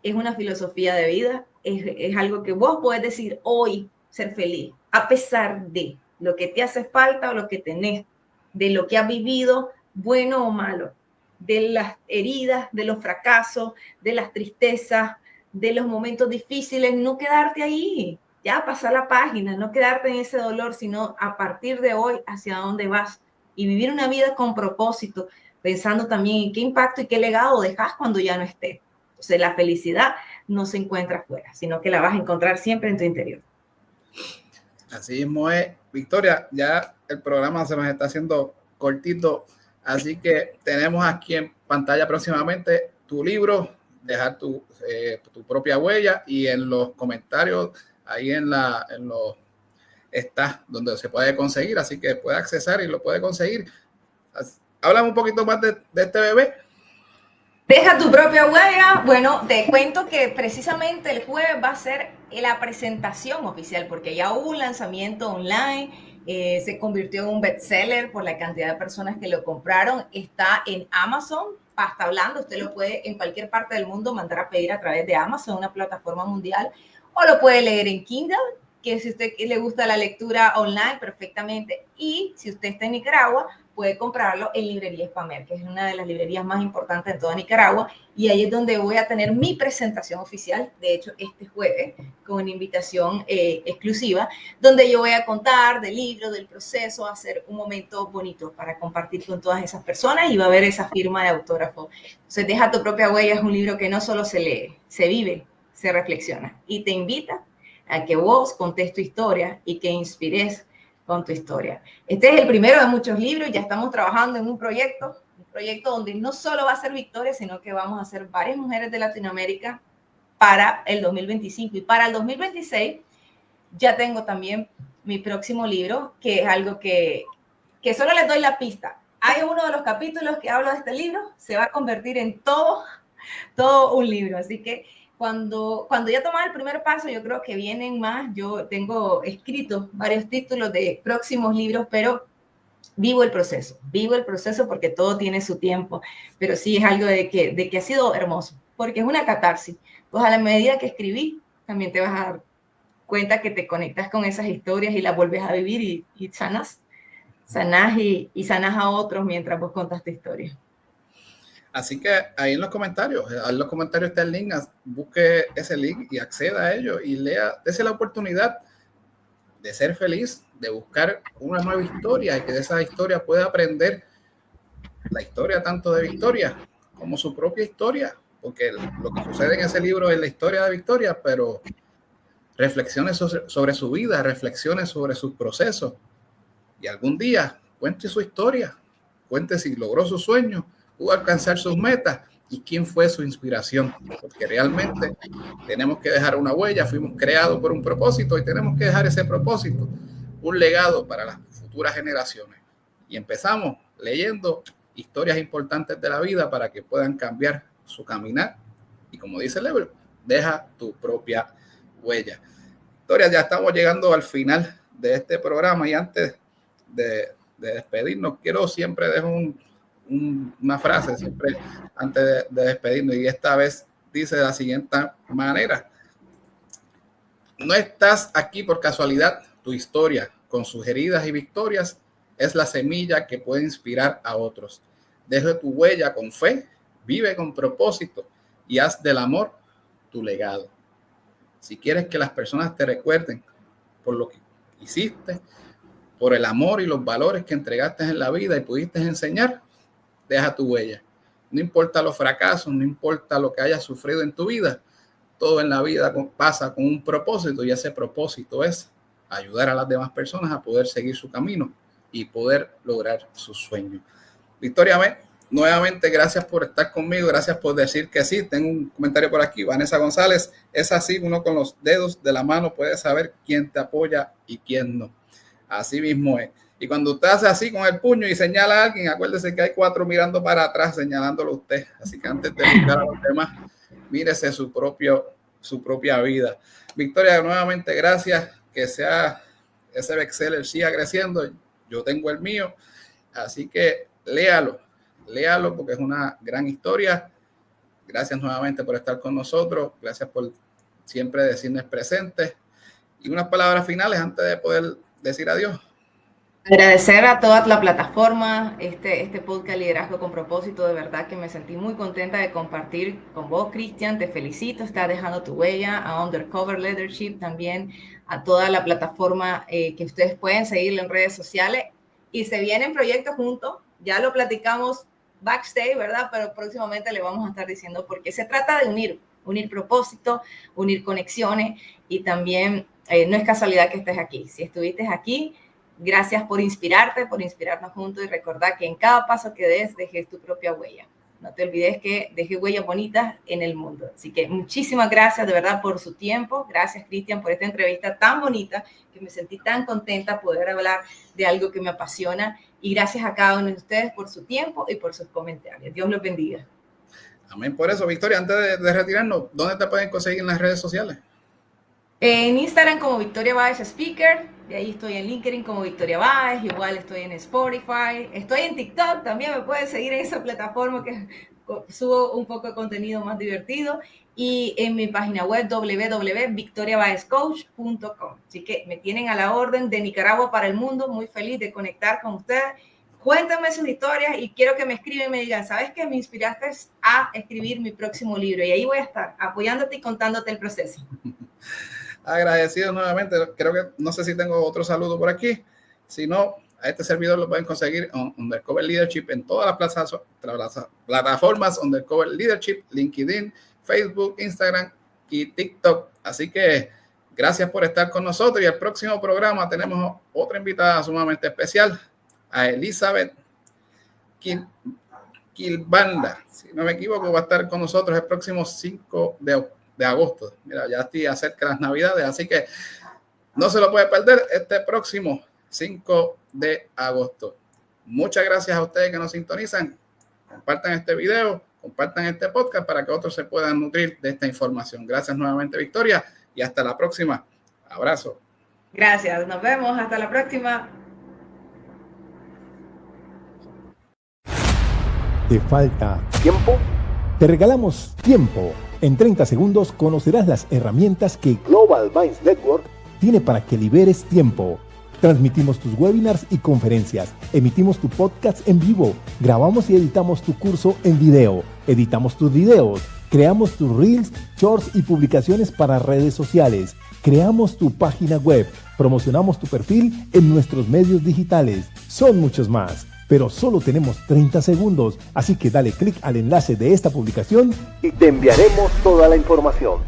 es una filosofía de vida, es algo que vos podés decir hoy, ser feliz, a pesar de lo que te hace falta o lo que tenés, de lo que has vivido, bueno o malo, de las heridas, de los fracasos, de las tristezas, de los momentos difíciles, no quedarte ahí, ya pasar la página, no quedarte en ese dolor, sino a partir de hoy hacia dónde vas y vivir una vida con propósito, pensando también en qué impacto y qué legado dejas cuando ya no estés. Entonces, la felicidad no se encuentra afuera, sino que la vas a encontrar siempre en tu interior. Así mismo es, Victoria, ya el programa se nos está haciendo cortito, así que tenemos aquí en pantalla próximamente tu libro, dejar tu propia huella, y en los comentarios, ahí en los está donde se puede conseguir, así que puede accesar y lo puede conseguir. Háblame un poquito más de este bebé. Deja tu propia huella. Bueno, te cuento que precisamente el jueves va a ser la presentación oficial, porque ya hubo un lanzamiento online, se convirtió en un bestseller por la cantidad de personas que lo compraron. Está en Amazon, Pasta Blanda. Usted lo puede en cualquier parte del mundo mandar a pedir a través de Amazon, una plataforma mundial, o lo puede leer en Kindle, que si usted le gusta la lectura online, perfectamente. Y si usted está en Nicaragua, puede comprarlo en Librería Spamer, que es una de las librerías más importantes de toda Nicaragua, y ahí es donde voy a tener mi presentación oficial, de hecho este jueves, con una invitación exclusiva, donde yo voy a contar del libro, del proceso, hacer un momento bonito para compartir con todas esas personas, y va a haber esa firma de autógrafo. Entonces, Deja tu propia huella es un libro que no solo se lee, se vive, se reflexiona, y te invita a que vos contés tu historia y que inspires con tu historia. Este es el primero de muchos libros, ya estamos trabajando en un proyecto donde no solo va a ser Victoria, sino que vamos a ser varias mujeres de Latinoamérica para el 2025. Y para el 2026 ya tengo también mi próximo libro, que es algo que solo les doy la pista. Hay uno de los capítulos que hablo de este libro, se va a convertir en todo un libro, así que cuando ya tomas el primer paso, yo creo que vienen más. Yo tengo escritos varios títulos de próximos libros, pero vivo el proceso porque todo tiene su tiempo, pero sí es algo de que ha sido hermoso, porque es una catarsis. Pues a la medida que escribí, también te vas a dar cuenta que te conectas con esas historias y las vuelves a vivir y sanas sanás y sanás a otros mientras vos contas tu historia. Así que ahí en los comentarios está el link, busque ese link y acceda a ello y lea, dése la oportunidad de ser feliz, de buscar una nueva historia y que de esa historia pueda aprender la historia tanto de Victoria como su propia historia, porque lo que sucede en ese libro es la historia de Victoria, pero reflexiones sobre su vida, reflexiones sobre sus procesos y algún día cuente su historia, cuente si logró sus sueños, pudo alcanzar sus metas y quién fue su inspiración, porque realmente tenemos que dejar una huella, fuimos creados por un propósito y tenemos que dejar ese propósito, un legado para las futuras generaciones. Y empezamos leyendo historias importantes de la vida para que puedan cambiar su caminar y, como dice el libro, deja tu propia huella. Victoria, ya estamos llegando al final de este programa y antes de despedirnos, quiero siempre dejar una frase siempre antes de despedirnos, y esta vez dice de la siguiente manera: no estás aquí por casualidad, tu historia con sus heridas y victorias es la semilla que puede inspirar a otros. Deja tu huella con fe, vive con propósito y haz del amor tu legado. Si quieres que las personas te recuerden por lo que hiciste, por el amor y los valores que entregaste en la vida y pudiste enseñar, deja tu huella. No importa los fracasos, no importa lo que hayas sufrido en tu vida, todo en la vida pasa con un propósito y ese propósito es ayudar a las demás personas a poder seguir su camino y poder lograr sus sueños. Victoria, nuevamente gracias por estar conmigo, gracias por decir que sí. Tengo un comentario por aquí, Vanessa González: es así, uno con los dedos de la mano puede saber quién te apoya y quién no. Así mismo es. Y cuando usted hace así con el puño y señala a alguien, acuérdese que hay 4 mirando para atrás señalándolo a usted. Así que antes de buscar a los demás, mírese su propia vida. Victoria, nuevamente gracias. Que sea ese bestseller siga creciendo. Yo tengo el mío. Así que léalo porque es una gran historia. Gracias nuevamente por estar con nosotros. Gracias por siempre decirnos presentes. Y unas palabras finales antes de poder decir adiós. Agradecer a toda la plataforma, este podcast Liderazgo con Propósito. De verdad que me sentí muy contenta de compartir con vos, Cristian. Te felicito, estás dejando tu huella. A Undercover Leadership también, a toda la plataforma que ustedes pueden seguirlo en redes sociales. Y se vienen proyectos juntos, ya lo platicamos backstage, ¿verdad? Pero próximamente le vamos a estar diciendo, porque se trata de unir propósito, unir conexiones, y también no es casualidad que estés aquí. Si estuviste aquí, gracias por inspirarte, por inspirarnos juntos, y recordar que en cada paso que des, dejes tu propia huella. No te olvides que dejé huellas bonitas en el mundo. Así que muchísimas gracias de verdad por su tiempo. Gracias, Cristian, por esta entrevista tan bonita, que me sentí tan contenta poder hablar de algo que me apasiona. Y gracias a cada uno de ustedes por su tiempo y por sus comentarios. Dios los bendiga. Amén. Por eso, Victoria, antes de retirarnos, ¿dónde te pueden conseguir en las redes sociales? En Instagram como Victoria Báez Speaker, de ahí estoy en LinkedIn como Victoria Báez, igual estoy en Spotify, estoy en TikTok, también me pueden seguir en esa plataforma que subo un poco de contenido más divertido, y en mi página web www.victoriabaezcoach.com. Así que me tienen a la orden, de Nicaragua para el mundo, muy feliz de conectar con ustedes. Cuéntame sus historias y quiero que me escriban y me digan, ¿sabes qué? Me inspiraste a escribir mi próximo libro, y ahí voy a estar apoyándote y contándote el proceso. Agradecido nuevamente. Creo que no sé si tengo otro saludo por aquí. Si no, a este servidor lo pueden conseguir en Undercover Leadership en todas las plataformas Undercover Leadership, LinkedIn, Facebook, Instagram y TikTok. Así que gracias por estar con nosotros, y el próximo programa tenemos otra invitada sumamente especial, a Elizabeth Quilbanda. Si no me equivoco, va a estar con nosotros el próximo 5 de agosto. Mira, ya estoy acerca de las Navidades, así que no se lo puede perder este próximo 5 de agosto. Muchas gracias a ustedes que nos sintonizan. Compartan este video, compartan este podcast para que otros se puedan nutrir de esta información. Gracias nuevamente, Victoria, y hasta la próxima. Abrazo. Gracias, nos vemos, hasta la próxima. ¿Te falta tiempo? Te regalamos tiempo. En 30 segundos conocerás las herramientas que Global Minds Network tiene para que liberes tiempo. Transmitimos tus webinars y conferencias, emitimos tu podcast en vivo, grabamos y editamos tu curso en video, editamos tus videos, creamos tus reels, shorts y publicaciones para redes sociales, creamos tu página web, promocionamos tu perfil en nuestros medios digitales. Son muchos más, pero solo tenemos 30 segundos, así que dale clic al enlace de esta publicación y te enviaremos toda la información.